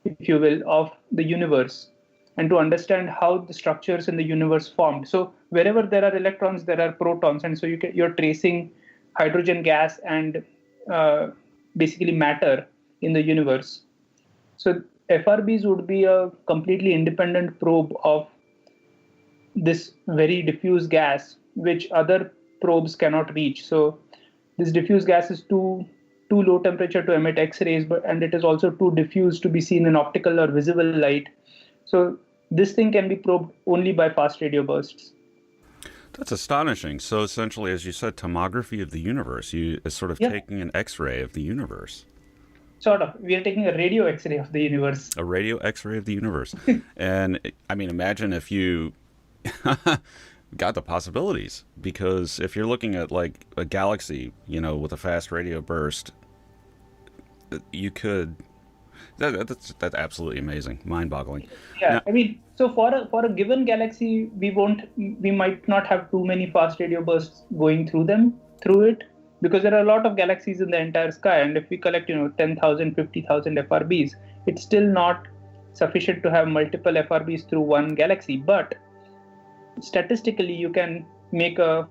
if you will, of the universe, and to understand how the structures in the universe formed. So wherever there are electrons, there are protons, and so you're tracing hydrogen gas and basically matter in the universe. So FRBs would be a completely independent probe of this very diffuse gas, which other probes cannot reach. So this diffuse gas is too low temperature to emit X-rays, and it is also too diffuse to be seen in optical or visible light. So this thing can be probed only by fast radio bursts. That's astonishing. So essentially, as you said, tomography of the universe, is sort of taking an X-ray of the universe. Sort of. We are taking a radio X-ray of the universe. A radio X-ray of the universe. And I mean, imagine if you got the possibilities, because if you're looking at like a galaxy, with a fast radio burst, you could. That's absolutely amazing, mind-boggling. Yeah, now, I mean, so for a given galaxy, we might not have too many fast radio bursts going through it, because there are a lot of galaxies in the entire sky, and if we collect 10,000, 50,000 FRBs, it's still not sufficient to have multiple FRBs through one galaxy. But statistically, you can make a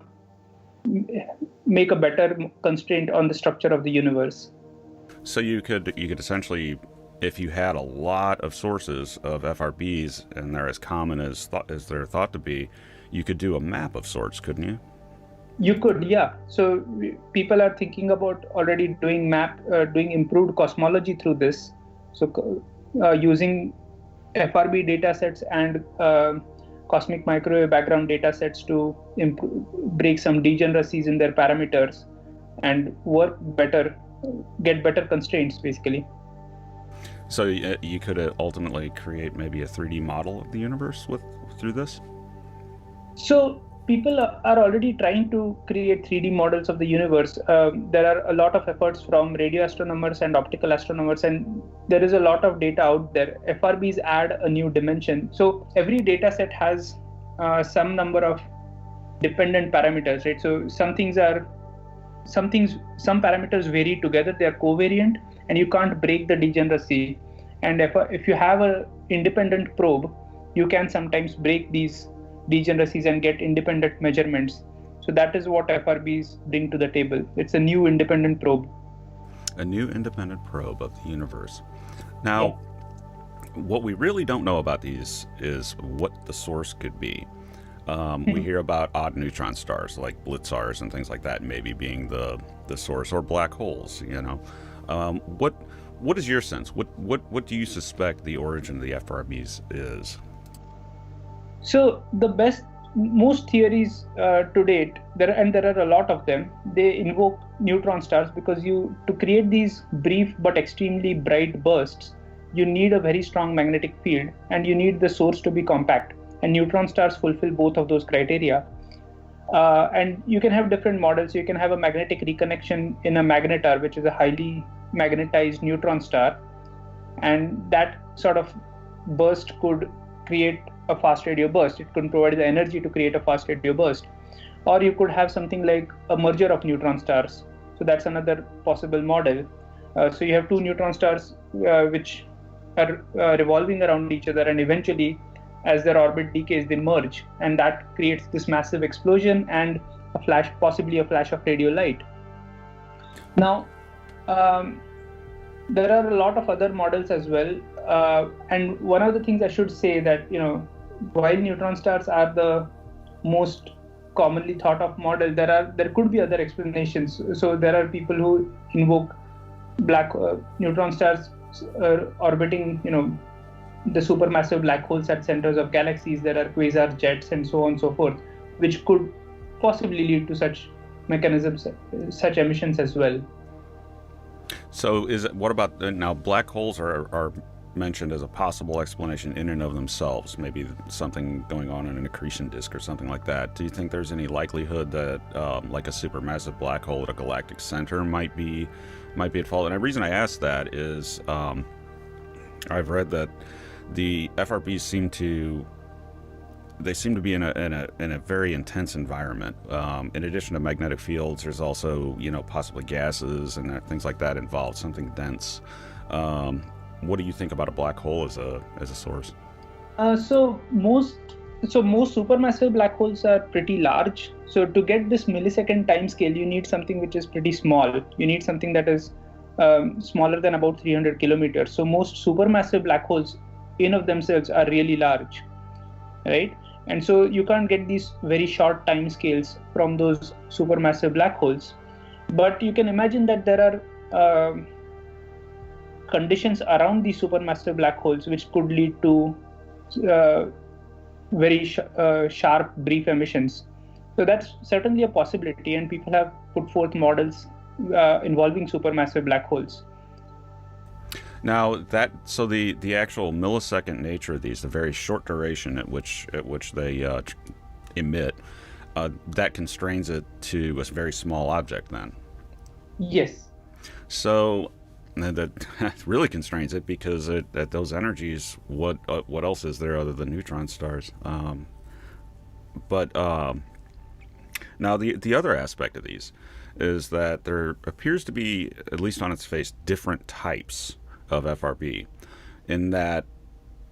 better constraint on the structure of the universe. So you could essentially, if you had a lot of sources of FRBs and they're as common as they're thought to be, you could do a map of sorts, couldn't you? You could, yeah. So people are thinking about already doing improved cosmology through this. So using FRB datasets and cosmic microwave background datasets to break some degeneracies in their parameters and work better, get better constraints, basically. So you could ultimately create maybe a 3D model of the universe through this? So people are already trying to create 3D models of the universe. There are a lot of efforts from radio astronomers and optical astronomers, and there is a lot of data out there. FRBs add a new dimension. So every data set has some number of dependent parameters, right? So some things are some parameters vary together, they are covariant, and you can't break the degeneracy. And if you have an independent probe, you can sometimes break these degeneracies and get independent measurements. So that is what FRBs bring to the table. It's a new independent probe. A new independent probe of the universe. Now, what we really don't know about these is what the source could be. We hear about odd neutron stars like blitzars and things like that, maybe being the source, or black holes. What is your sense? What do you suspect the origin of the FRBs is? So most theories to date, there are a lot of them, they invoke neutron stars, because to create these brief but extremely bright bursts, you need a very strong magnetic field and you need the source to be compact. And neutron stars fulfill both of those criteria. And you can have different models. You can have a magnetic reconnection in a magnetar, which is a highly magnetized neutron star, and that sort of burst could create a fast radio burst. It could provide the energy to create a fast radio burst. Or you could have something like a merger of neutron stars. So that's another possible model. So you have two neutron stars which are revolving around each other, and eventually, as their orbit decays, they merge, and that creates this massive explosion and possibly a flash of radio light. Now, there are a lot of other models as well, and one of the things I should say that while neutron stars are the most commonly thought of model, there could be other explanations. So there are people who invoke neutron stars orbiting the supermassive black holes at centers of galaxies. There are quasar jets and so on and so forth, which could possibly lead to such mechanisms, such emissions as well. So what about now? Black holes are mentioned as a possible explanation in and of themselves, maybe something going on in an accretion disk or something like that. Do you think there's any likelihood that like a supermassive black hole at a galactic center might be at fault? And the reason I ask that is I've read that the FRBs seem to be in a very intense environment. In addition to magnetic fields, there's also possibly gases and things like that involved, something dense. What do you think about a black hole as a source? So most supermassive black holes are pretty large. So to get this millisecond time scale, you need something which is pretty small. You need something that is smaller than about 300 kilometers. So most supermassive black holes in of themselves are really large, right? And so you can't get these very short time scales from those supermassive black holes. But you can imagine that there are conditions around these supermassive black holes which could lead to very sharp brief emissions. So that's certainly a possibility, and people have put forth models involving supermassive black holes. Now the actual millisecond nature of these, the very short duration at which they emit, that constrains it to a very small object then. Yes. So that really constrains it, because at those energies, what else is there other than neutron stars? But now the other aspect of these is that there appears to be, at least on its face, different types of FRB, in that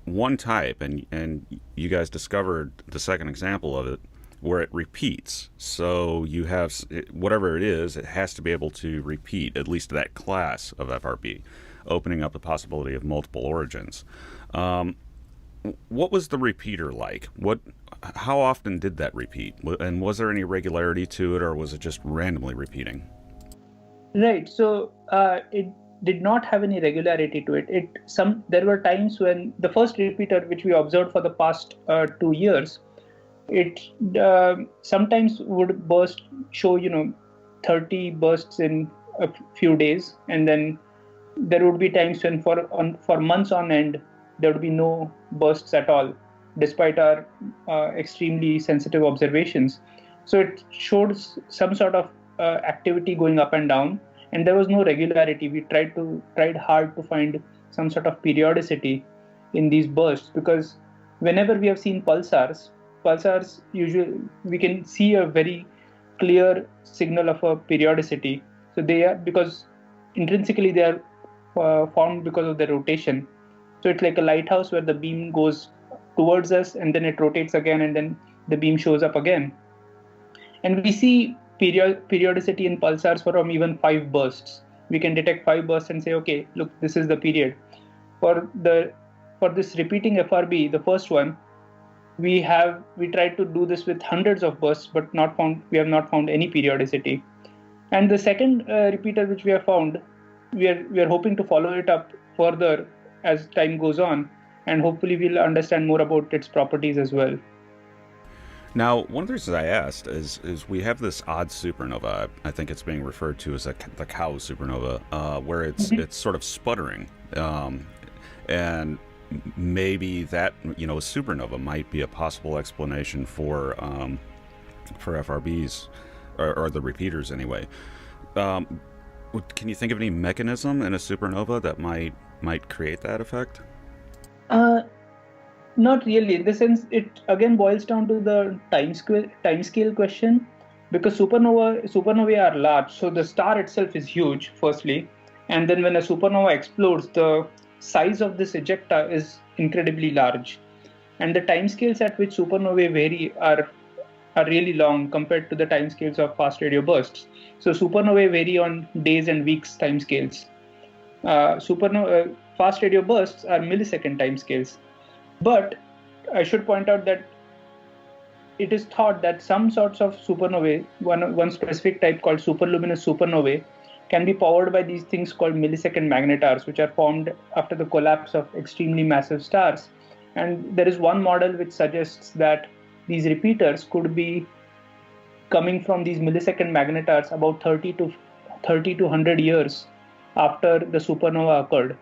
one type, and you guys discovered the second example of it, where it repeats. So you have whatever it is, it has to be able to repeat at least that class of FRB, opening up the possibility of multiple origins. What was the repeater like? How often did that repeat? And was there any regularity to it, or was it just randomly repeating? Right. So it did not have any regularity to it. There were times when the first repeater, which we observed for the past 2 years, it sometimes would show 30 bursts in a few days, and then there would be times when for months on end there would be no bursts at all, despite our extremely sensitive observations. So it showed some sort of activity going up and down, and there was no regularity. We tried hard to find some sort of periodicity in these bursts, because whenever we have seen pulsars usually we can see a very clear signal of a periodicity. So they are, because intrinsically they are formed because of their rotation. So it's like a lighthouse where the beam goes towards us and then it rotates again and then the beam shows up again. And we see periodicity in pulsars from even 5 bursts. We can detect 5 bursts and say, okay, look, this is the period. For this repeating FRB, the first one, we tried to do this with hundreds of bursts, but we have not found any periodicity. And the second repeater which we have found, we are hoping to follow it up further as time goes on, and hopefully we'll understand more about its properties as well. Now, one of the reasons I asked is we have this odd supernova. I think it's being referred to as the cow supernova, where it's sort of sputtering, and maybe that a supernova might be a possible explanation for FRBs or the repeaters anyway. Can you think of any mechanism in a supernova that might create that effect? Not really. In the sense, it again boils down to the time scale question, because supernovae are large, so the star itself is huge, firstly, and then when a supernova explodes, the size of this ejecta is incredibly large, and the timescales at which supernovae vary are really long compared to the timescales of fast radio bursts. So supernovae vary on days and weeks timescales. Fast radio bursts are millisecond timescales. But I should point out that it is thought that some sorts of supernovae, one specific type called superluminous supernovae, can be powered by these things called millisecond magnetars, which are formed after the collapse of extremely massive stars. And there is one model which suggests that these repeaters could be coming from these millisecond magnetars about 30 to 100 years after the supernova occurred.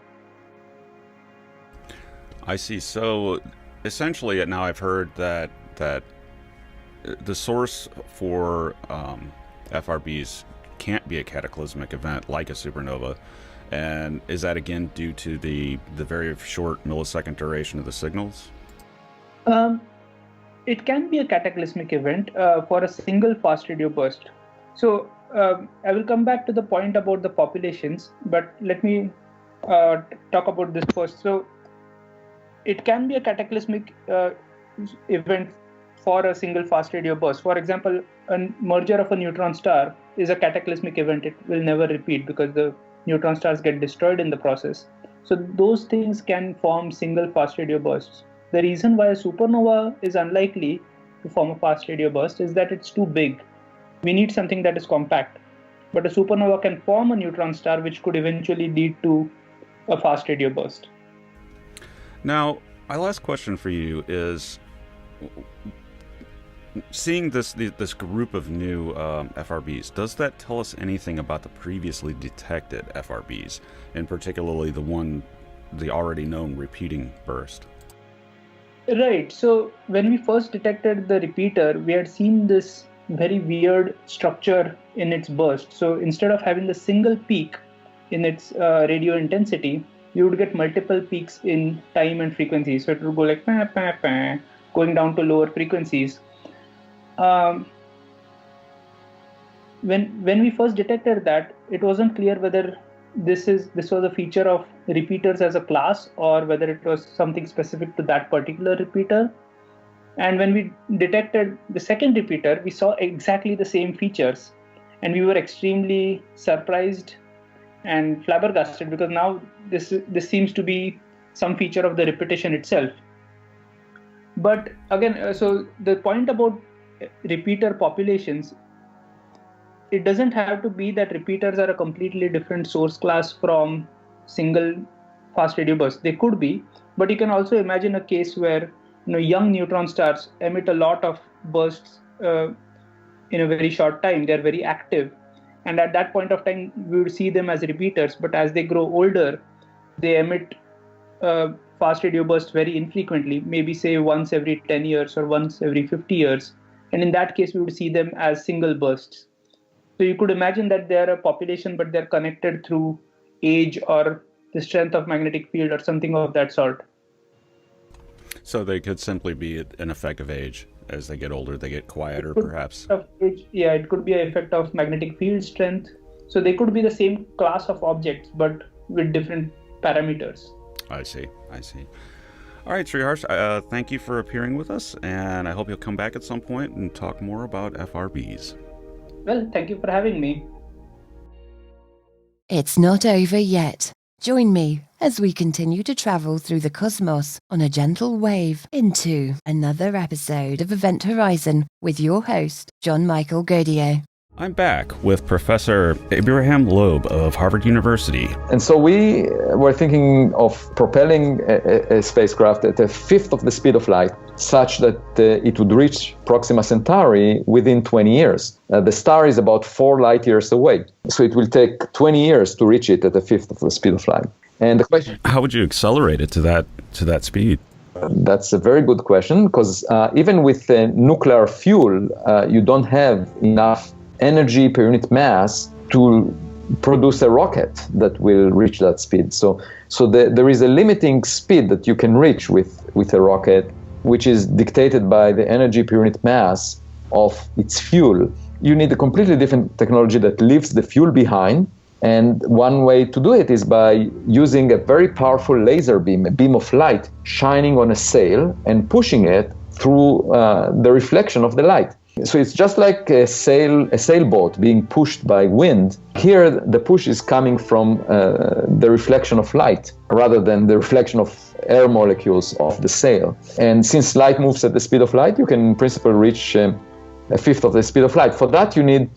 I see. So essentially now I've heard that the source for FRBs can't be a cataclysmic event like a supernova. And is that again due to the very short millisecond duration of the signals? It can be a cataclysmic event for a single fast radio burst. So I will come back to the point about the populations, but let me talk about this first. So it can be a cataclysmic event for a single fast radio burst. For example, a merger of a neutron star is a cataclysmic event. It will never repeat because the neutron stars get destroyed in the process. So those things can form single fast radio bursts. The reason why a supernova is unlikely to form a fast radio burst is that it's too big. We need something that is compact. But a supernova can form a neutron star, which could eventually lead to a fast radio burst. Now, my last question for you is, seeing this group of new FRBs, does that tell us anything about the previously detected FRBs, and particularly the already known repeating burst? Right. So when we first detected the repeater, we had seen this very weird structure in its burst. So instead of having a single peak in its radio intensity, you would get multiple peaks in time and frequency. So it would go like pah, pah, pah, going down to lower frequencies. When we first detected that, it wasn't clear whether this was a feature of repeaters as a class or whether it was something specific to that particular repeater. And when we detected the second repeater, we saw exactly the same features, and we were extremely surprised and flabbergasted because now this seems to be some feature of the repetition itself. But again, so the point about repeater populations, it doesn't have to be that repeaters are a completely different source class from single fast radio bursts. They could be, but you can also imagine a case where young neutron stars emit a lot of bursts in a very short time. They're very active, and at that point of time we would see them as repeaters, but as they grow older they emit fast radio bursts very infrequently, maybe say once every 10 years or once every 50 years, and in that case we would see them as single bursts. So you could imagine that they are a population, but they're connected through age or the strength of magnetic field or something of that sort. So they could simply be an effect of age. As they get older, they get quieter, perhaps. Yeah, it could be an effect of magnetic field strength. So they could be the same class of objects, but with different parameters. I see. All right, Srihar, thank you for appearing with us, and I hope you'll come back at some point and talk more about FRBs. Well, thank you for having me. It's not over yet. Join me as we continue to travel through the cosmos on a gentle wave into another episode of Event Horizon with your host, John Michael Godier. I'm back with Professor Abraham Loeb of Harvard University. And so we were thinking of propelling a spacecraft at a fifth of the speed of light, such that it would reach Proxima Centauri within 20 years. The star is about 4 light years away, so it will take 20 years to reach it at a fifth of the speed of light. And the question: how would you accelerate it to that speed? That's a very good question, because even with nuclear fuel, you don't have enough energy per unit mass to produce a rocket that will reach that speed. So there is a limiting speed that you can reach with a rocket, which is dictated by the energy per unit mass of its fuel. You need a completely different technology that leaves the fuel behind. And one way to do it is by using a very powerful laser beam, a beam of light, shining on a sail and pushing it through the reflection of the light. So it's just like a sailboat being pushed by wind. Here, the push is coming from the reflection of light rather than the reflection of air molecules of the sail. And since light moves at the speed of light, you can in principle reach a fifth of the speed of light. For that, you need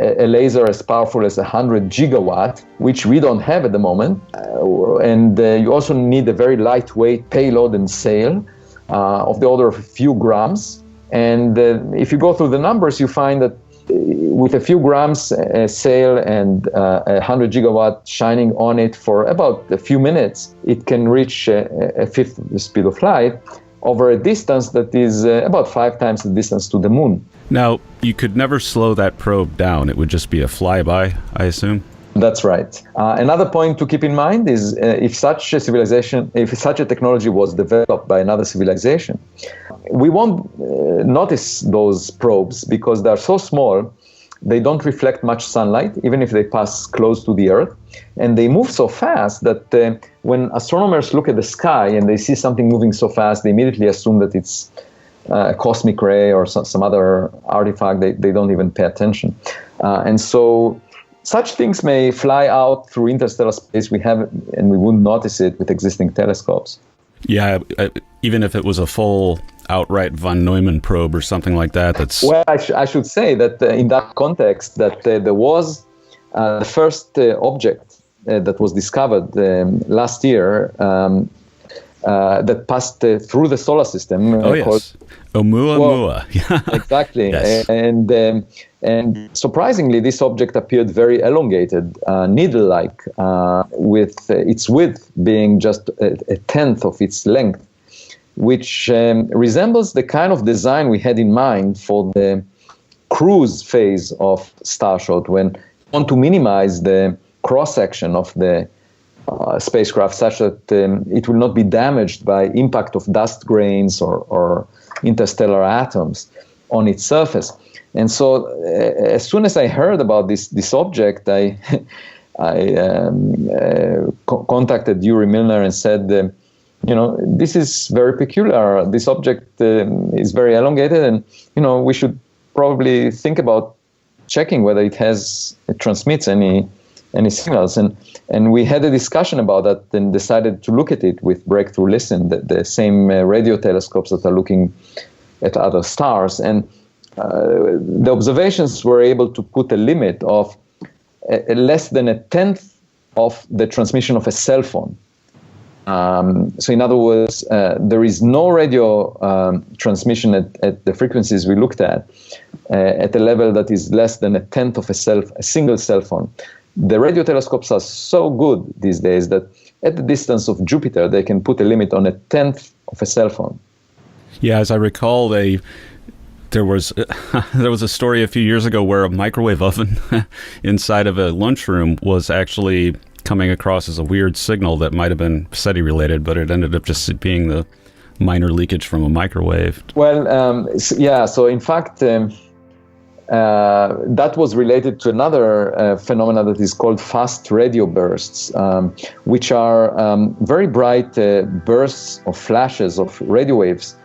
a laser as powerful as 100 gigawatt, which we don't have at the moment. And you also need a very lightweight payload and sail of the order of a few grams. And if you go through the numbers, you find that with a few grams a sail and 100 gigawatt shining on it for about a few minutes, it can reach a fifth of the speed of light over a distance that is about 5 times the distance to the moon. Now, you could never slow that probe down. It would just be a flyby, I assume? That's right. Another point to keep in mind is if such a technology was developed by another civilization, we won't notice those probes because they're so small, they don't reflect much sunlight, even if they pass close to the Earth. And they move so fast that when astronomers look at the sky and they see something moving so fast, they immediately assume that it's a cosmic ray or some other artifact. They don't even pay attention. And so such things may fly out through interstellar space and we wouldn't notice it with existing telescopes. Yeah, even if it was a full outright von Neumann probe or something like that. Well, I should say that in that context, that there was the first object that was discovered last year that passed through the solar system. Yes. Oumuamua. Exactly. Yes. And surprisingly, this object appeared very elongated, needle-like, with its width being just a tenth of its length, which resembles the kind of design we had in mind for the cruise phase of Starshot, when we want to minimize the cross-section of the spacecraft such that it will not be damaged by impact of dust grains or interstellar atoms on its surface. And so as soon as I heard about this object, I contacted Yuri Milner and said, this is very peculiar. This object is very elongated, and we should probably think about checking whether it transmits any signals. And we had a discussion about that and decided to look at it with Breakthrough Listen, the same radio telescopes that are looking at other stars. And the observations were able to put a limit of less than a tenth of the transmission of a cell phone. So in other words, there is no radio transmission at the frequencies we looked at a level that is less than a tenth of a single cell phone. The radio telescopes are so good these days that at the distance of Jupiter, they can put a limit on a tenth of a cell phone. Yeah, as I recall, there was a story a few years ago where a microwave oven inside of a lunchroom was actually coming across as a weird signal that might have been SETI related, but it ended up just being the minor leakage from a microwave? Well, so in fact, that was related to another phenomena that is called fast radio bursts, which are very bright bursts of flashes of radio waves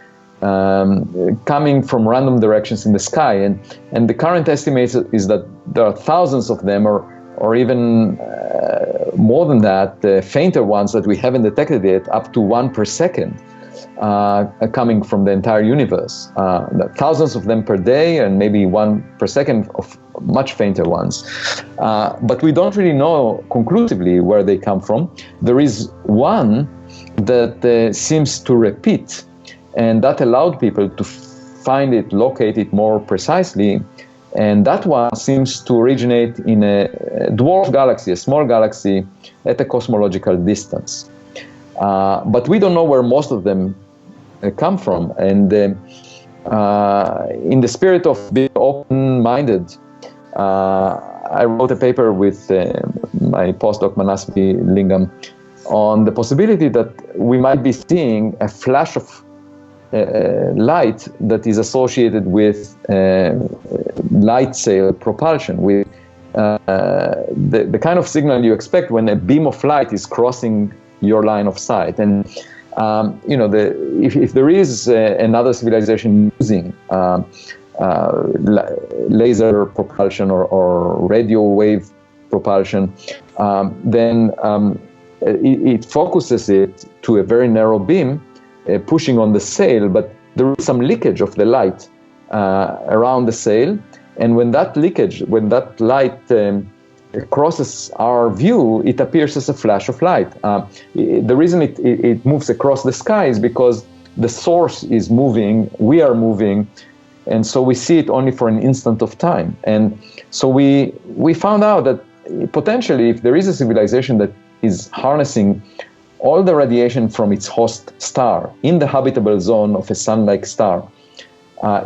coming from random directions in the sky. And the current estimate is that there are thousands of them, or even more than that, fainter ones that we haven't detected yet, up to 1 per second. Coming from the entire universe. Thousands of them per day, and maybe 1 per second of much fainter ones. But we don't really know conclusively where they come from. There is one that seems to repeat, and that allowed people to find it, locate it more precisely. And that one seems to originate in a dwarf galaxy, a small galaxy at a cosmological distance. But we don't know where most of them come from. And in the spirit of being open-minded, I wrote a paper with my postdoc Manasvi Lingam on the possibility that we might be seeing a flash of light that is associated with light sail propulsion, with the kind of signal you expect when a beam of light is crossing your line of sight. And if there is another civilization using laser propulsion or radio wave propulsion, then it focuses it to a very narrow beam, pushing on the sail, but there is some leakage of the light around the sail. And when that light crosses our view, it appears as a flash of light. The reason it moves across the sky is because the source is moving, we are moving, and so we see it only for an instant of time. And so we found out that potentially, if there is a civilization that is harnessing all the radiation from its host star in the habitable zone of a sun-like star,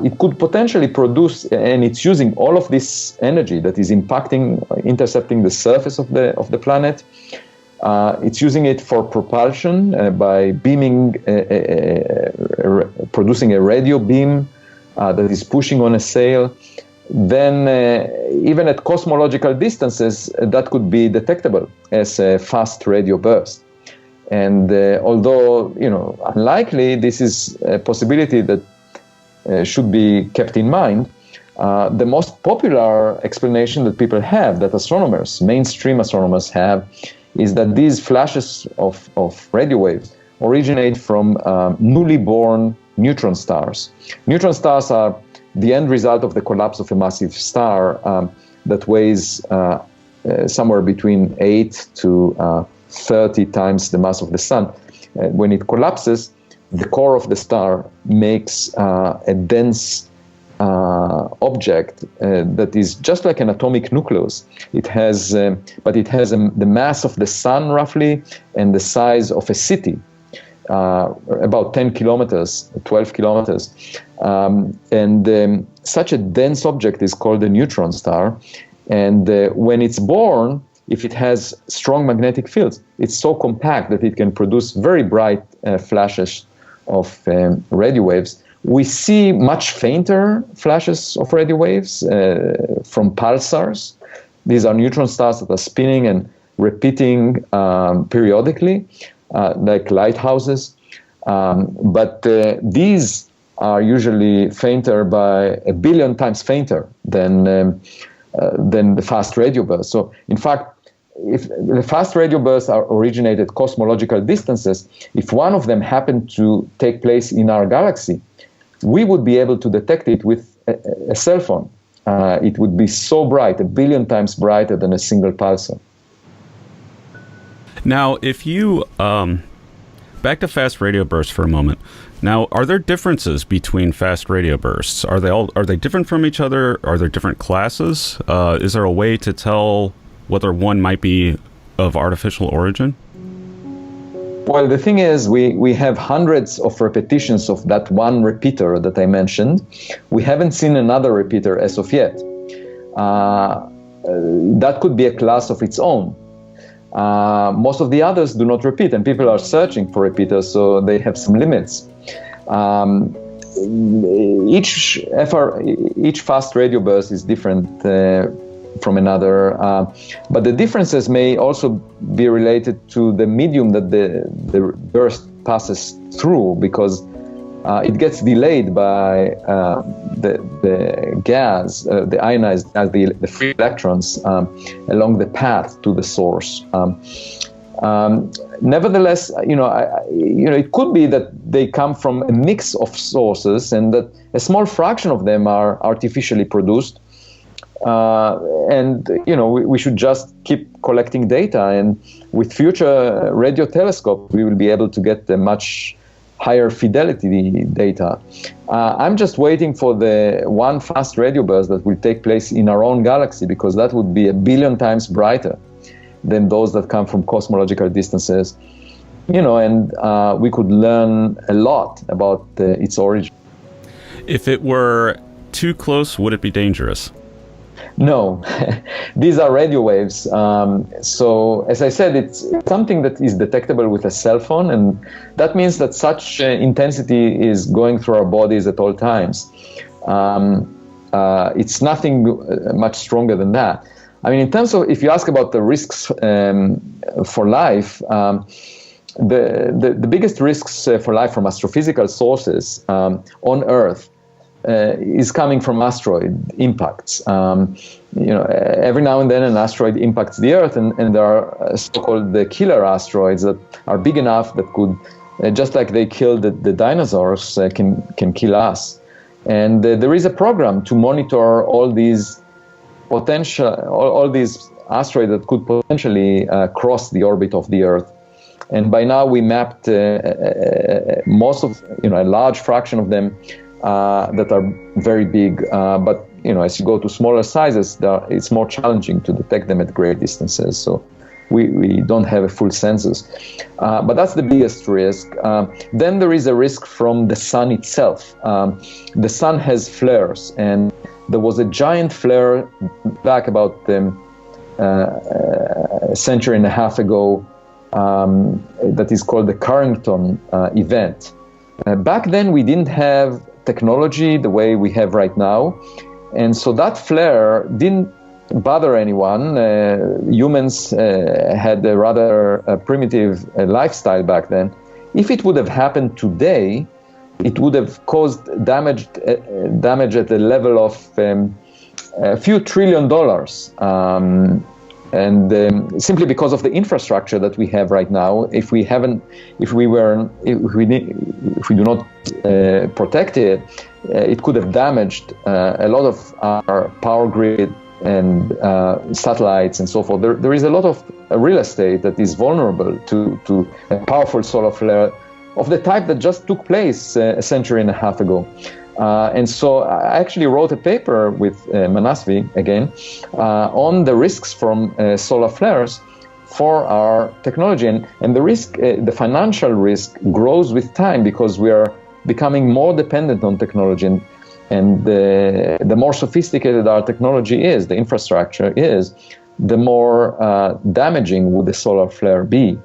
it could potentially produce, and it's using all of this energy that is intercepting the surface of the planet. It's using it for propulsion by beaming, producing a radio beam that is pushing on a sail. Then, even at cosmological distances, that could be detectable as a fast radio burst. And although unlikely, this is a possibility that should be kept in mind. The most popular explanation that people have, that astronomers, mainstream astronomers have, is that these flashes of radio waves originate from newly born neutron stars. Neutron stars are the end result of the collapse of a massive star that weighs somewhere between 8 to 30 times the mass of the sun. When it collapses, the core of the star makes a dense object that is just like an atomic nucleus. It has, but it has the mass of the sun roughly and the size of a city, about 10 kilometers, 12 kilometers. And such a dense object is called a neutron star. And when it's born, if it has strong magnetic fields, it's so compact that it can produce very bright flashes of radio waves. We see much fainter flashes of radio waves from pulsars. These are neutron stars that are spinning and repeating periodically, like lighthouses. But these are usually fainter by 1 billion times fainter than the fast radio bursts. So, in fact, if the fast radio bursts originate at cosmological distances, if one of them happened to take place in our galaxy, we would be able to detect it with a cell phone. It would be so bright, 1 billion times brighter than a single pulsar. Now, if you back to fast radio bursts for a moment. Now, are there differences between fast radio bursts? Are they different from each other? Are there different classes? Is there a way to tell whether one might be of artificial origin? Well, the thing is, we have hundreds of repetitions of that one repeater that I mentioned. We haven't seen another repeater as of yet. That could be a class of its own. Most of the others do not repeat, and people are searching for repeaters, so they have some limits. Each fast radio burst is different from another, but the differences may also be related to the medium that the burst passes through, because it gets delayed by the gas, the ionized gas, the free electrons along the path to the source. Nevertheless, it could be that they come from a mix of sources, and that a small fraction of them are artificially produced. We should just keep collecting data, and with future radio telescopes, we will be able to get a much higher fidelity data. I'm just waiting for the one fast radio burst that will take place in our own galaxy, because that would be 1 billion times brighter than those that come from cosmological distances, and we could learn a lot about its origin. If it were too close, would it be dangerous? No, these are radio waves. So, as I said, it's something that is detectable with a cell phone, and that means that such intensity is going through our bodies at all times. It's nothing much stronger than that. I mean, in terms of, if you ask about the risks for life, the biggest risks for life from astrophysical sources on Earth is coming from asteroid impacts. Every now and then an asteroid impacts the Earth, and there are so-called the killer asteroids that are big enough that could, just like they killed the dinosaurs, can kill us. And there is a program to monitor all these all these asteroids that could potentially cross the orbit of the Earth. And by now we mapped most of, a large fraction of them that are very big. But as you go to smaller sizes, it's more challenging to detect them at great distances. So we don't have a full census. But that's the biggest risk. Then there is a risk from the sun itself. The sun has flares, and there was a giant flare back about a century and a half ago that is called the Carrington event. Back then, we didn't have technology the way we have right now, and so that flare didn't bother anyone. Humans had a rather primitive lifestyle back then. If it would have happened today, it would have caused damage at the level of a few $1 trillion, and simply because of the infrastructure that we have right now. If we do not protect it, it could have damaged a lot of our power grid and satellites and so forth. There is a lot of real estate that is vulnerable to a powerful solar flare of the type that just took place a century and a half ago. And so I actually wrote a paper with Manasvi, again, on the risks from solar flares for our technology. And the risk, the financial risk, grows with time, because we are becoming more dependent on technology. And the more sophisticated our technology is, the infrastructure is, the more damaging would the solar flare be.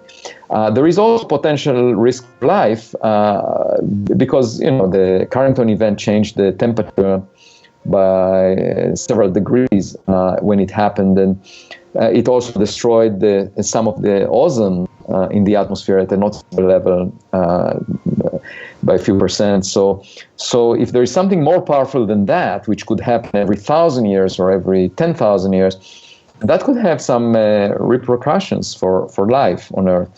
There is also potential risk of life because the Carrington event changed the temperature by several degrees when it happened, and it also destroyed some of the ozone in the atmosphere at a noticeable level by a few percent. So if there is something more powerful than that, which could happen every 1,000 years or every 10,000 years, that could have some repercussions for life on Earth.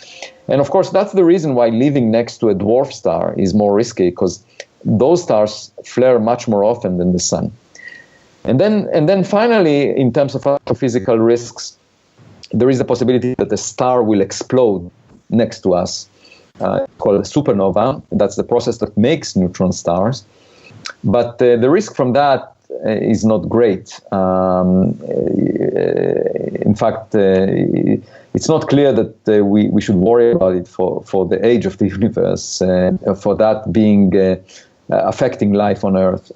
And of course, that's the reason why living next to a dwarf star is more risky, because those stars flare much more often than the sun. And then finally, in terms of physical risks, there is a possibility that a star will explode next to us, called a supernova. That's the process that makes neutron stars. But the risk from that is not great. In fact, it's not clear that we should worry about it for the age of the universe, for that being affecting life on Earth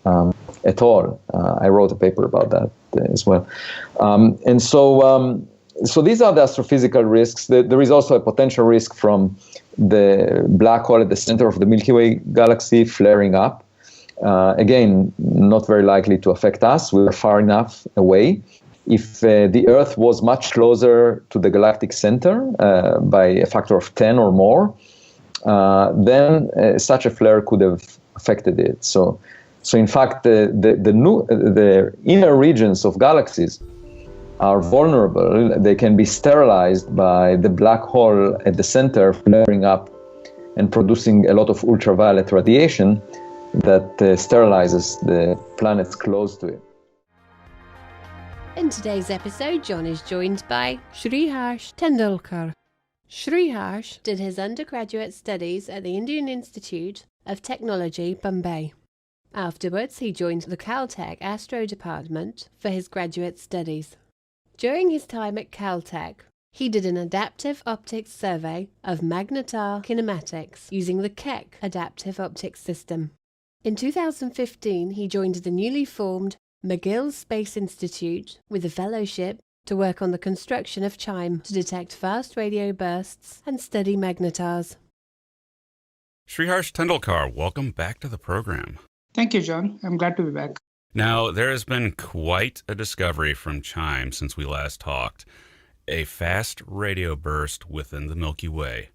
at all. I wrote a paper about that as well. So these are the astrophysical risks. There is also a potential risk from the black hole at the center of the Milky Way galaxy flaring up. Again, not very likely to affect us. We are far enough away. If the Earth was much closer to the galactic center by a factor of 10 or more, then such a flare could have affected it. So in fact, the inner regions of galaxies are vulnerable. They can be sterilized by the black hole at the center flaring up and producing a lot of ultraviolet radiation that sterilizes the planets close to it. In today's episode, John is joined by Shrihar Tendulkar. Shrihar did his undergraduate studies at the Indian Institute of Technology, Bombay. Afterwards, he joined the Caltech Astro Department for his graduate studies. During his time at Caltech, he did an adaptive optics survey of magnetar kinematics using the Keck adaptive optics system. In 2015, he joined the newly formed McGill Space Institute with a fellowship to work on the construction of CHIME to detect fast radio bursts and study magnetars. Shrihar Tendulkar, welcome back to the program. Thank you, John. I'm glad to be back. Now, there has been quite a discovery from CHIME since we last talked. A fast radio burst within the Milky Way.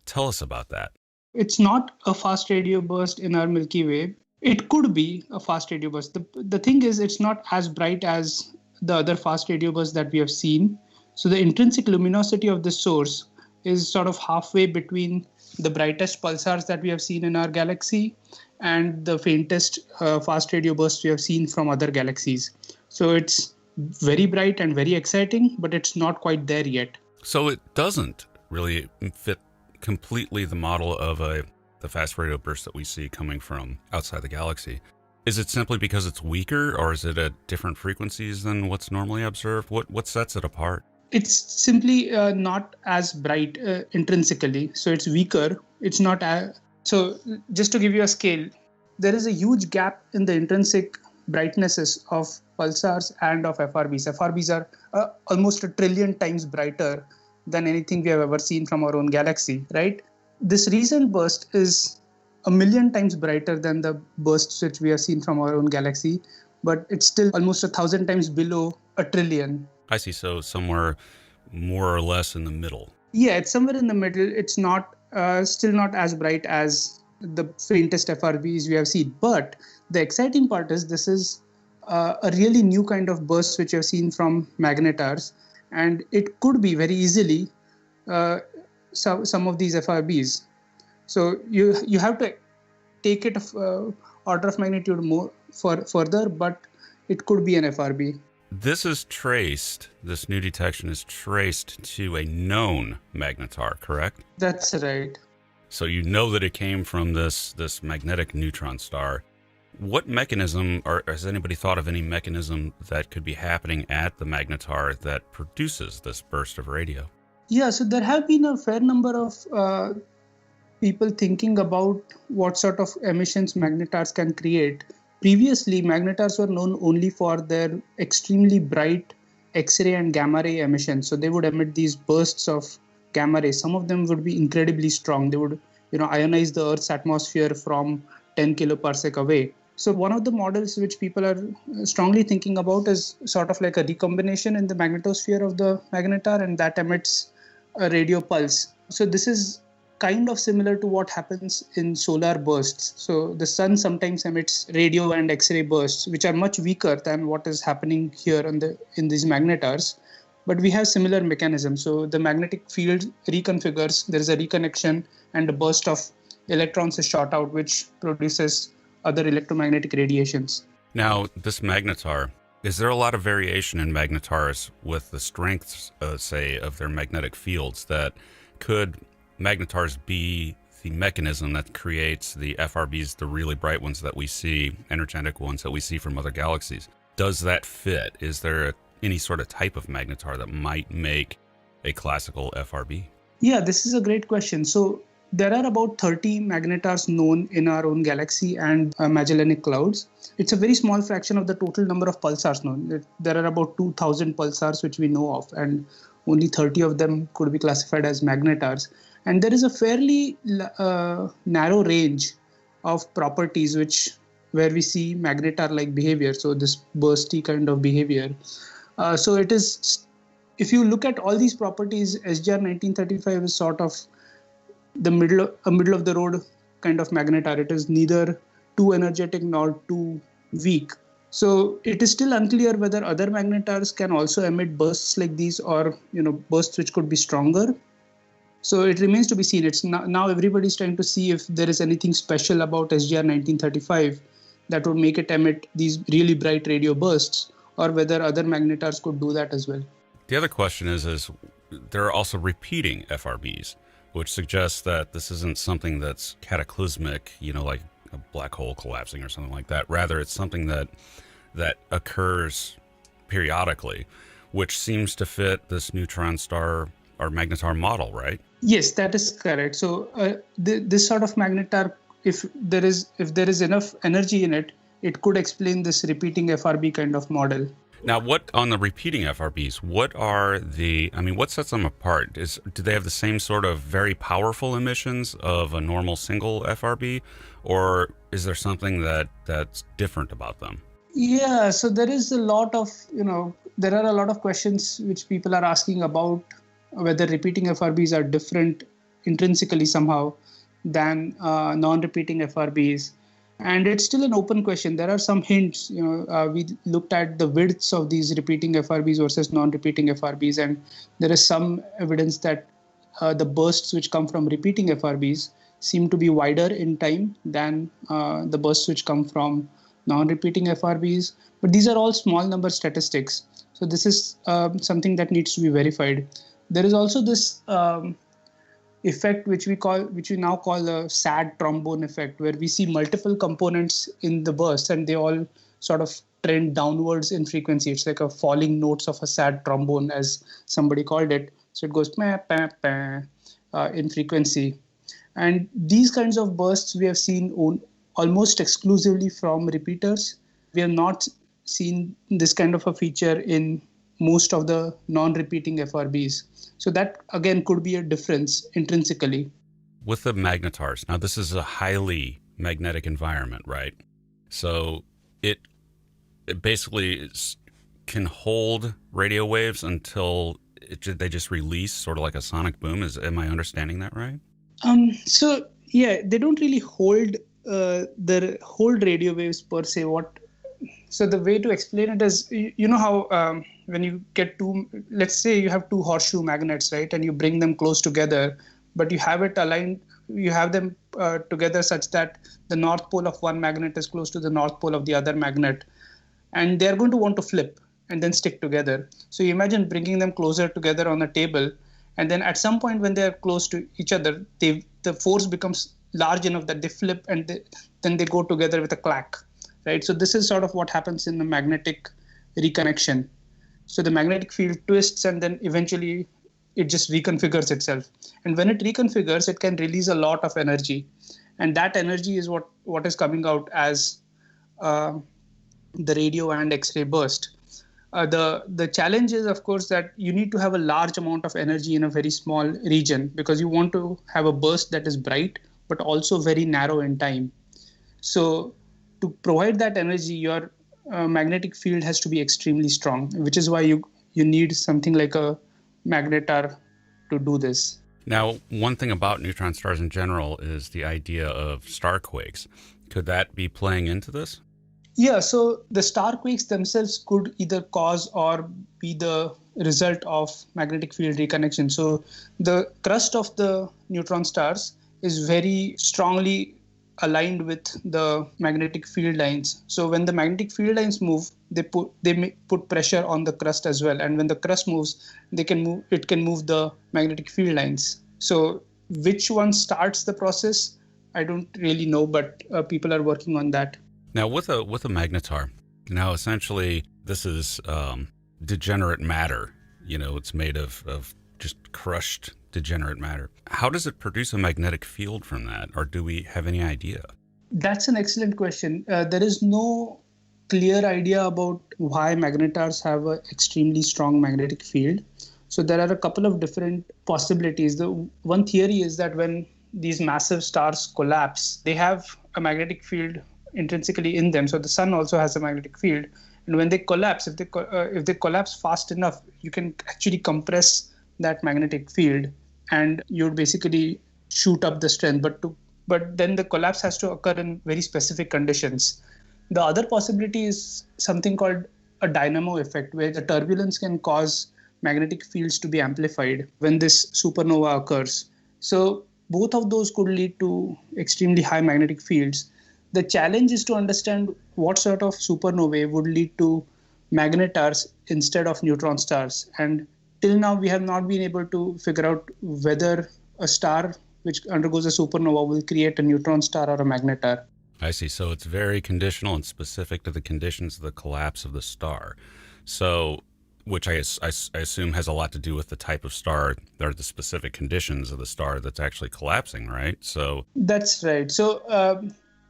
Tell us about that. It's not a fast radio burst in our Milky Way. It could be a fast radio burst. The thing is, it's not as bright as the other fast radio bursts that we have seen. So the intrinsic luminosity of the source is sort of halfway between the brightest pulsars that we have seen in our galaxy and the faintest fast radio bursts we have seen from other galaxies. So it's very bright and very exciting, but it's not quite there yet. So it doesn't really fit completely the model of the fast radio burst that we see coming from outside the galaxy. Is it simply because it's weaker, or is it at different frequencies than what's normally observed? What sets it apart? It's simply not as bright intrinsically, so it's weaker. It's not so just to give you a scale, there is a huge gap in the intrinsic brightnesses of pulsars and of FRBs. FRBs are almost 1 trillion times brighter than anything we have ever seen from our own galaxy, right? This recent burst is 1 million times brighter than the bursts which we have seen from our own galaxy, but it's still almost 1,000 times below 1 trillion. I see, so somewhere more or less in the middle. Yeah, it's somewhere in the middle. It's not still not as bright as the faintest FRBs we have seen. But the exciting part is this is a really new kind of burst which we have seen from magnetars. And it could be very easily some of these FRBs. So you have to take it order of magnitude more further, but it could be an FRB. This new detection is traced to a known magnetar, correct? That's right. So you know that it came from this magnetic neutron star. What mechanism, or has anybody thought of any mechanism that could be happening at the magnetar that produces this burst of radio? Yeah, so there have been a fair number of people thinking about what sort of emissions magnetars can create. Previously, magnetars were known only for their extremely bright X-ray and gamma ray emissions. So they would emit these bursts of gamma rays. Some of them would be incredibly strong. They would, ionize the Earth's atmosphere from 10 kiloparsec away. So one of the models which people are strongly thinking about is sort of like a recombination in the magnetosphere of the magnetar, and that emits a radio pulse. So this is kind of similar to what happens in solar bursts. So the sun sometimes emits radio and X-ray bursts, which are much weaker than what is happening here in these magnetars. But we have similar mechanisms. So the magnetic field reconfigures, there is a reconnection, and a burst of electrons is shot out, which produces other electromagnetic radiations. Now, this magnetar, is there a lot of variation in magnetars with the strengths, say, of their magnetic fields? That could magnetars be the mechanism that creates the FRBs, the really bright ones that we see, energetic ones that we see from other galaxies? Does that fit? Is there any sort of type of magnetar that might make a classical FRB? Yeah, this is a great question. So there are about 30 magnetars known in our own galaxy and Magellanic Clouds. It's a very small fraction of the total number of pulsars known. There are about 2,000 pulsars which we know of, and only 30 of them could be classified as magnetars. And there is a fairly narrow range of properties where we see magnetar-like behavior, so this bursty kind of behavior. So it is, if you look at all these properties, SGR 1935 is sort of a middle of the road kind of magnetar. It is neither too energetic nor too weak. So it is still unclear whether other magnetars can also emit bursts like these, or bursts which could be stronger. So it remains to be seen. It's now everybody's trying to see if there is anything special about SGR 1935 that would make it emit these really bright radio bursts, or whether other magnetars could do that as well. The other question is there are also repeating FRBs, which suggests that this isn't something that's cataclysmic, like a black hole collapsing or something like that. Rather, it's something that occurs periodically, which seems to fit this neutron star or magnetar model, right? Yes, that is correct. So this sort of magnetar, if there is enough energy in it, it could explain this repeating FRB kind of model. Now, what on the repeating FRBs, what sets them apart? Do they have the same sort of very powerful emissions of a normal single FRB, or is there something that's different about them? Yeah, so there is a lot of, there are a lot of questions which people are asking about whether repeating FRBs are different intrinsically somehow than non-repeating FRBs. And it's still an open question. There are some hints. We looked at the widths of these repeating FRBs versus non-repeating FRBs, and there is some evidence that the bursts which come from repeating FRBs seem to be wider in time than the bursts which come from non-repeating FRBs. But these are all small number statistics. So this is something that needs to be verified. There is also this effect which we now call the sad trombone effect, where we see multiple components in the burst and they all sort of trend downwards in frequency. It's like a falling notes of a sad trombone, as somebody called it. So it goes meh, meh, meh, in frequency. And these kinds of bursts we have seen almost exclusively from repeaters. We have not seen this kind of a feature in most of the non-repeating FRBs. So that, again, could be a difference intrinsically. With the magnetars, now this is a highly magnetic environment, right? So it basically can hold radio waves until they just release, sort of like a sonic boom. Am I understanding that right? So yeah, they don't really hold radio waves per se. So the way to explain it is, how when you get let's say you have two horseshoe magnets, right? And you bring them close together, but you have it aligned, you have them together such that the north pole of one magnet is close to the north pole of the other magnet. And they're going to want to flip and then stick together. So you imagine bringing them closer together on a table. And then at some point when they're close to each other, the force becomes large enough that they flip and then they go together with a clack. Right, so this is sort of what happens in the magnetic reconnection. So the magnetic field twists and then eventually it just reconfigures itself. And when it reconfigures, it can release a lot of energy. And that energy is what is coming out as the radio and X-ray burst. The challenge is, of course, that you need to have a large amount of energy in a very small region, because you want to have a burst that is bright, but also very narrow in time. So to provide that energy, your magnetic field has to be extremely strong, which is why you need something like a magnetar to do this. Now, one thing about neutron stars in general is the idea of starquakes. Could that be playing into this? Yeah, so the starquakes themselves could either cause or be the result of magnetic field reconnection. So the crust of the neutron stars is very strongly aligned with the magnetic field lines. So when the magnetic field lines move, they may put pressure on the crust as well. And when the crust moves, it can move the magnetic field lines. So which one starts the process, I don't really know, but people are working on that. Now with a magnetar, now essentially this is degenerate matter. It's made of just crushed degenerate matter. How does it produce a magnetic field from that, or do we have any idea? That's an excellent question. There is no clear idea about why magnetars have an extremely strong magnetic field. So there are a couple of different possibilities. The one theory is that when these massive stars collapse, they have a magnetic field intrinsically in them. So the sun also has a magnetic field. And when they collapse, if they collapse fast enough, you can actually compress that magnetic field, and you would basically shoot up the strength. But then the collapse has to occur in very specific conditions. The other possibility is something called a dynamo effect, where the turbulence can cause magnetic fields to be amplified when this supernova occurs. So both of those could lead to extremely high magnetic fields. The challenge is to understand what sort of supernovae would lead to magnetars instead of neutron stars. And till now, we have not been able to figure out whether a star which undergoes a supernova will create a neutron star or a magnetar. I see. So it's very conditional and specific to the conditions of the collapse of the star. So, which I assume has a lot to do with the type of star or the specific conditions of the star that's actually collapsing, right? So that's right. So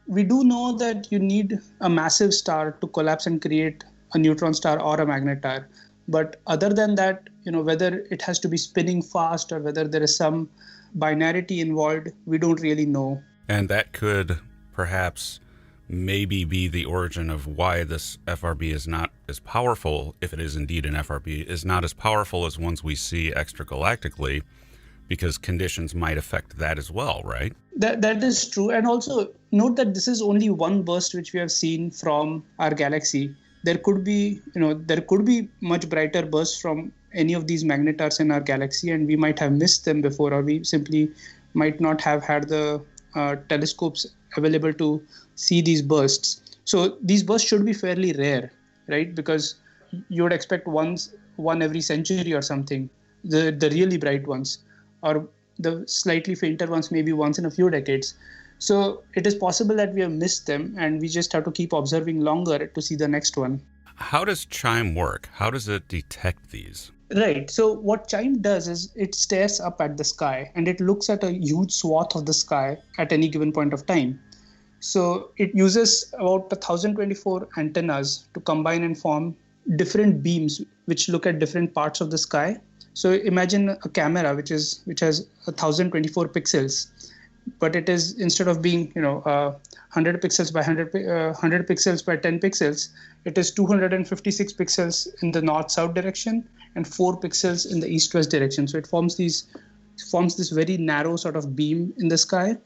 we do know that you need a massive star to collapse and create a neutron star or a magnetar. But other than that, whether it has to be spinning fast or whether there is some binarity involved, we don't really know. And that could perhaps maybe be the origin of why this FRB is not as powerful, if it is indeed an FRB, is not as powerful as ones we see extragalactically, because conditions might affect that as well, right? That is true. And also note that this is only one burst which we have seen from our galaxy. There could be much brighter bursts from any of these magnetars in our galaxy, and we might have missed them before, or we simply might not have had the telescopes available to see these bursts. So these bursts should be fairly rare, right? Because you would expect one every century or something, the really bright ones, or the slightly fainter ones maybe once in a few decades. So it is possible that we have missed them, and we just have to keep observing longer to see the next one. How does CHIME work? How does it detect these? Right. So what CHIME does is it stares up at the sky and it looks at a huge swath of the sky at any given point of time. So it uses about 1024 antennas to combine and form different beams which look at different parts of the sky. So imagine a camera which has 1024 pixels, but it is, instead of being 100 pixels by 100 pixels by 10 pixels, it is 256 pixels in the north-south direction and 4 pixels in the east-west direction. So it forms this very narrow sort of beam in the sky.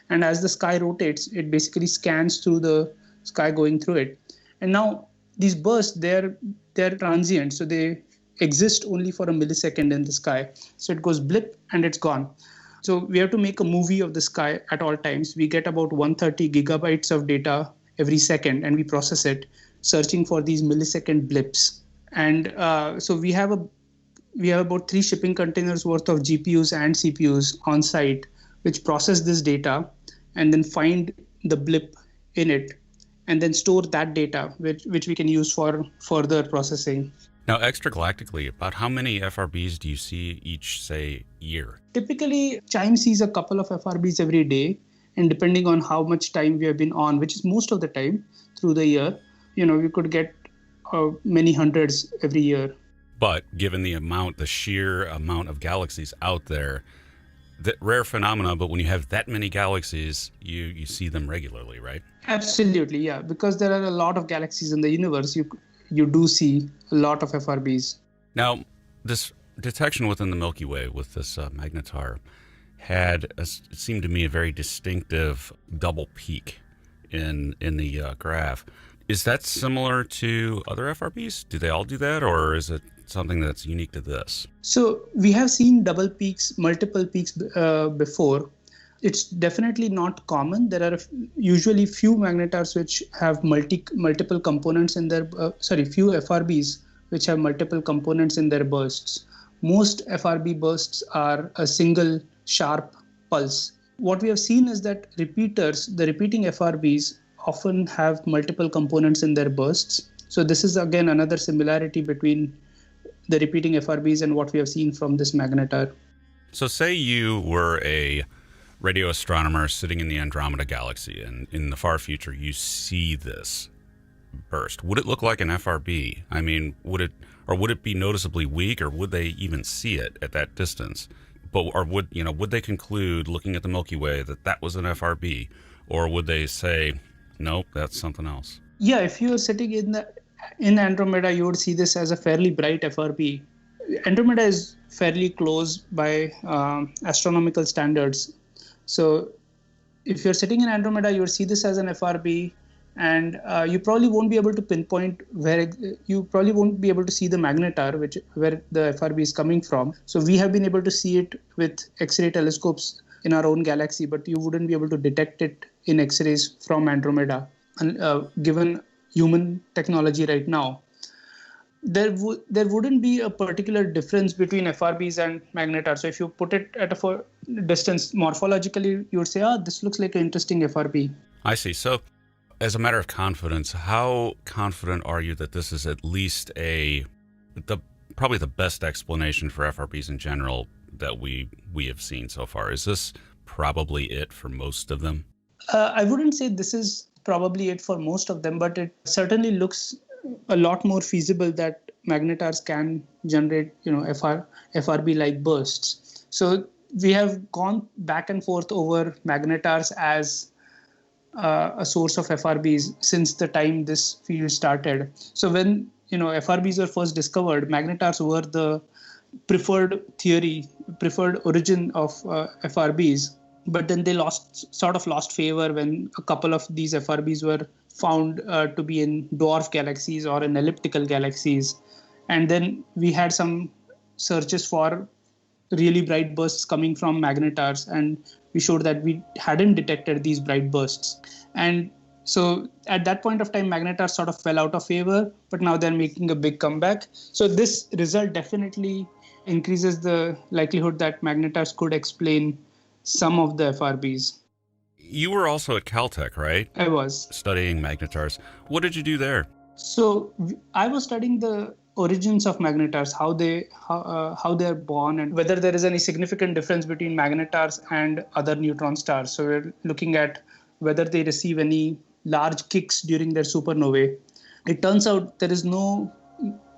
And as the sky rotates, it basically scans through the sky going through it. And now these bursts, they're transient. So they exist only for a millisecond in the sky. So it goes blip and it's gone. So we have to make a movie of the sky at all times. We get about 130 gigabytes of data every second, and we process it, searching for these millisecond blips. And so we have about 3 shipping containers worth of GPUs and CPUs on site, which process this data and then find the blip in it, and then store that data, which we can use for further processing. Now, extragalactically, about how many FRBs do you see each, say, year? Typically, CHIME sees a couple of FRBs every day, and depending on how much time we have been on, which is most of the time through the year, we could get many hundreds every year. But given the sheer amount of galaxies out there, that rare phenomena, but when you have that many galaxies, you see them regularly, right? Absolutely, yeah. Because there are a lot of galaxies in the universe, you do see a lot of FRBs. Now, this detection within the Milky Way with this magnetar had, it seemed to me, a very distinctive double peak in the graph. Is that similar to other FRBs? Do they all do that, or is it something that's unique to this? So we have seen double peaks, multiple peaks before. It's definitely not common. There are usually few magnetars which have multiple components in their, few FRBs which have multiple components in their bursts. Most FRB bursts are a single sharp pulse. What we have seen is that the repeating FRBs often have multiple components in their bursts. So this is again another similarity between the repeating FRBs and what we have seen from this magnetar. So say you were a radio astronomer sitting in the Andromeda galaxy, and in the far future you see this. burst, would it look like an FRB? I mean, would it be noticeably weak, or would they even see it at that distance? Or would they conclude, looking at the Milky Way, that was an FRB, or would they say, nope, that's something else? Yeah, if you are sitting in Andromeda, you would see this as a fairly bright FRB. Andromeda is fairly close by astronomical standards. So if you're sitting in Andromeda, you would see this as an FRB, and you probably won't be able to pinpoint you probably won't be able to see the magnetar, where the FRB is coming from. So we have been able to see it with X-ray telescopes in our own galaxy, but you wouldn't be able to detect it in X-rays from Andromeda, given human technology right now. There wouldn't be a particular difference between FRBs and magnetars. So if you put it at a distance, morphologically, you would say, this looks like an interesting FRB. I see. So as a matter of confidence, how confident are you that this is at least probably the best explanation for FRBs in general that we have seen so far? Is this probably it for most of them? I wouldn't say this is probably it for most of them, but it certainly looks a lot more feasible that magnetars can generate, FRB-like bursts. So we have gone back and forth over magnetars as a source of FRBs since the time this field started. So when FRBs were first discovered, magnetars were the preferred origin of FRBs. But then they sort of lost favor when a couple of these FRBs were found to be in dwarf galaxies or in elliptical galaxies. And then we had some searches for really bright bursts coming from magnetars, and we showed that we hadn't detected these bright bursts. And so at that point of time, magnetars sort of fell out of favor, but now they're making a big comeback. So this result definitely increases the likelihood that magnetars could explain some of the FRBs. You were also at Caltech, right? I was. Studying magnetars. What did you do there? So I was studying the origins of magnetars, how they're born, and whether there is any significant difference between magnetars and other neutron stars. So we're looking at whether they receive any large kicks during their supernovae. It turns out there is no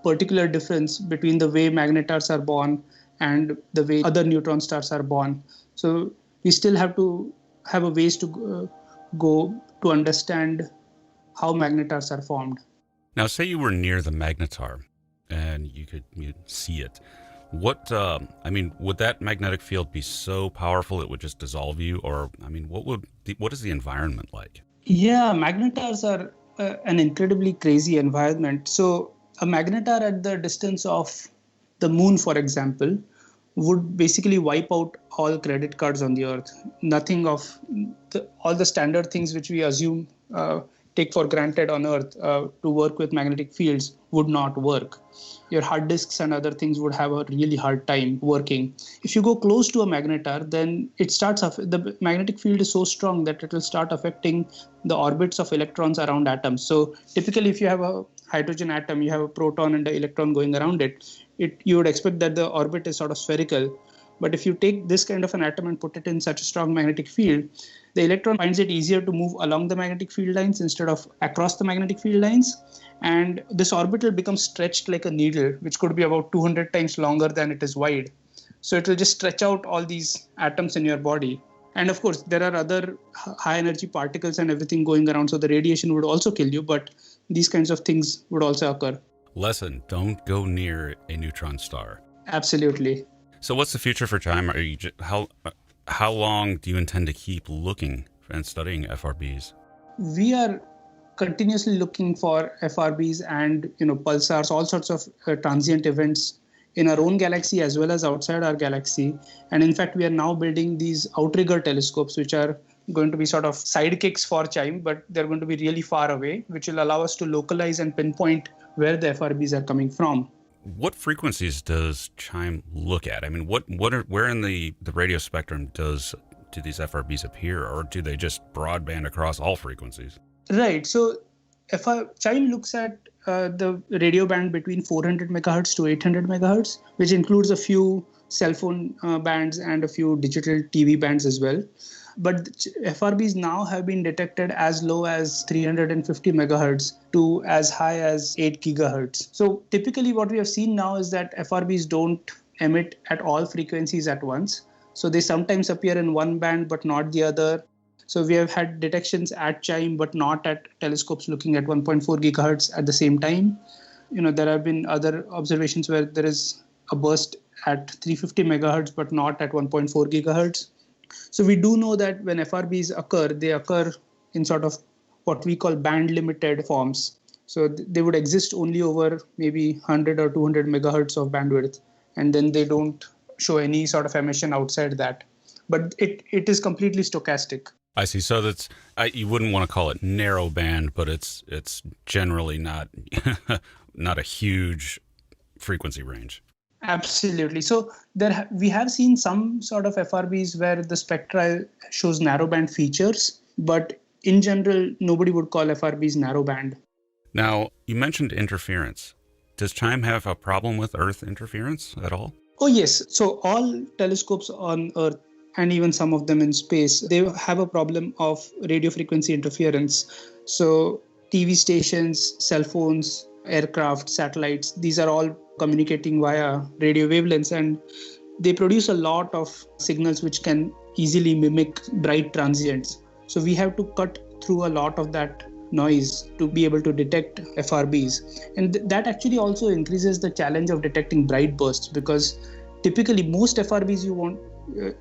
particular difference between the way magnetars are born and the way other neutron stars are born. So we still have to have a ways to go to understand how magnetars are formed. Now, say you were near the magnetar and you'd see it. Would that magnetic field be so powerful it would just dissolve you? Or, what is the environment like? Yeah, magnetars are an incredibly crazy environment. So a magnetar at the distance of the moon, for example, would basically wipe out all credit cards on the Earth. Nothing of all the standard things which we assume take for granted on Earth to work with magnetic fields would not work. Your hard disks and other things would have a really hard time working. If you go close to a magnetar, then the magnetic field is so strong that it will start affecting the orbits of electrons around atoms. So typically, if you have a hydrogen atom, you have a proton and an electron going around it, you would expect that the orbit is sort of spherical. But if you take this kind of an atom and put it in such a strong magnetic field, the electron finds it easier to move along the magnetic field lines instead of across the magnetic field lines. And this orbital becomes stretched like a needle, which could be about 200 times longer than it is wide. So it will just stretch out all these atoms in your body. And of course, there are other high energy particles and everything going around. So the radiation would also kill you, but these kinds of things would also occur. Lesson: don't go near a neutron star. Absolutely. So what's the future for CHIME? How long do you intend to keep looking and studying FRBs? We are continuously looking for FRBs and pulsars, all sorts of transient events in our own galaxy as well as outside our galaxy. And in fact, we are now building these outrigger telescopes, which are going to be sort of sidekicks for CHIME, but they're going to be really far away, which will allow us to localize and pinpoint where the FRBs are coming from. What frequencies does CHIME look at? I mean, where in the radio spectrum do these FRBs appear, or do they just broadband across all frequencies? Right. So CHIME looks at the radio band between 400 megahertz to 800 megahertz, which includes a few cell phone bands and a few digital TV bands as well. But FRBs now have been detected as low as 350 megahertz to as high as 8 gigahertz. So typically what we have seen now is that FRBs don't emit at all frequencies at once. So they sometimes appear in one band but not the other. So we have had detections at CHIME but not at telescopes looking at 1.4 gigahertz at the same time. There have been other observations where there is a burst at 350 megahertz but not at 1.4 gigahertz. So we do know that when FRBs occur, they occur in sort of what we call band limited forms. So they would exist only over maybe 100 or 200 megahertz of bandwidth, and then they don't show any sort of emission outside that. But it is completely stochastic. I see. So that's you wouldn't want to call it narrow band, but it's generally not not a huge frequency range. Absolutely. So we have seen some sort of FRBs where the spectra shows narrowband features, but in general, nobody would call FRBs narrowband. Now, you mentioned interference. Does CHIME have a problem with Earth interference at all? Oh, yes. So all telescopes on Earth, and even some of them in space, they have a problem of radio frequency interference. So TV stations, cell phones, aircraft, satellites, these are all communicating via radio wavelengths, and they produce a lot of signals which can easily mimic bright transients. So we have to cut through a lot of that noise to be able to detect FRBs. And that actually also increases the challenge of detecting bright bursts, because typically most FRBs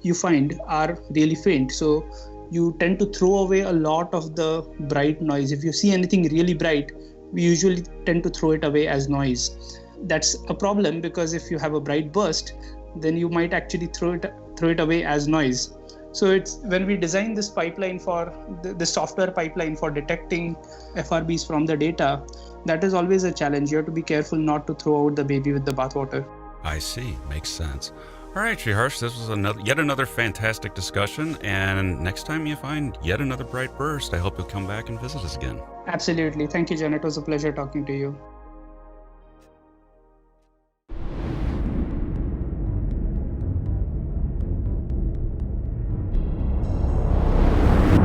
you find are really faint. So you tend to throw away a lot of the bright noise. If you see anything really bright, we usually tend to throw it away as noise. That's a problem, because if you have a bright burst, then you might actually throw it away as noise. So it's when we design this pipeline for the software pipeline for detecting FRBs from the data, that is always a challenge. You have to be careful not to throw out the baby with the bathwater. I see. Makes sense. All right, Shrihar, this was yet another fantastic discussion. And next time you find yet another bright burst, I hope you'll come back and visit us again. Absolutely. Thank you, John. It was a pleasure talking to you.